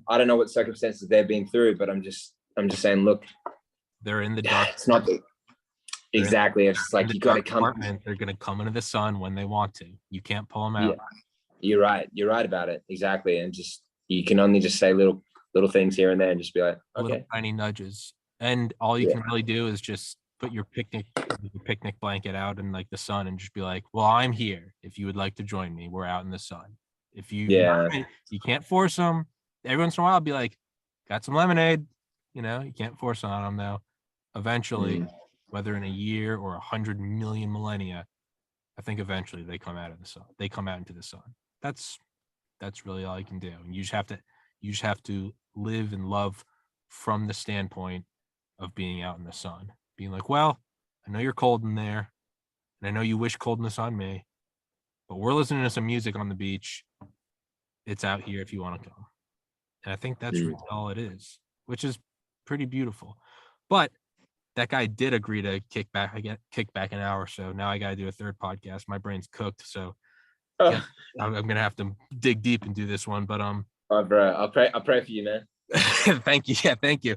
I don't know what circumstances they're being through, but I'm just saying, look, they're in the dark. It's not exactly. It's like you got to come. They're going to come into the sun when they want to. You can't pull them out. Yeah, you're right about it. Exactly. And just you can only just say little things here and there and just be like, okay. Little tiny nudges. And all you can really do is just put your picnic blanket out in like the sun and just be like, well, I'm here. If you would like to join me, we're out in the sun. If you can't force them. Every once in a while, I'll be like, got some lemonade. You can't force it on them though. Eventually, whether in a year or 100 million millennia, I think eventually they come out of the sun. They come out into the sun. That's really all you can do. And you just have to live and love from the standpoint of being out in the sun. Being like, well, I know you're cold in there, and I know you wish coldness on me, but we're listening to some music on the beach. It's out here if you want to come. And I think that's really all it is, which is pretty beautiful. But that guy did agree to kick back an hour. So now I got to do a third podcast. My brain's cooked. So I'm going to have to dig deep and do this one. But oh, bro, I'll pray for you, man. Thank you. Yeah, thank you.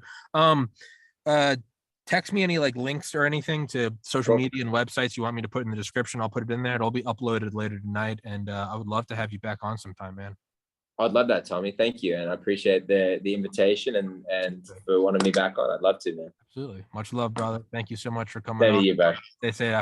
Text me any like links or anything to social media and websites you want me to put in the description. I'll put it in there. It'll be uploaded later tonight. And I would love to have you back on sometime, man. I'd love that, Tommy. Thank you. And I appreciate the invitation and for wanting me back on. I'd love to, man. Absolutely. Much love, brother. Thank you so much for coming Same on. to you, bro. They say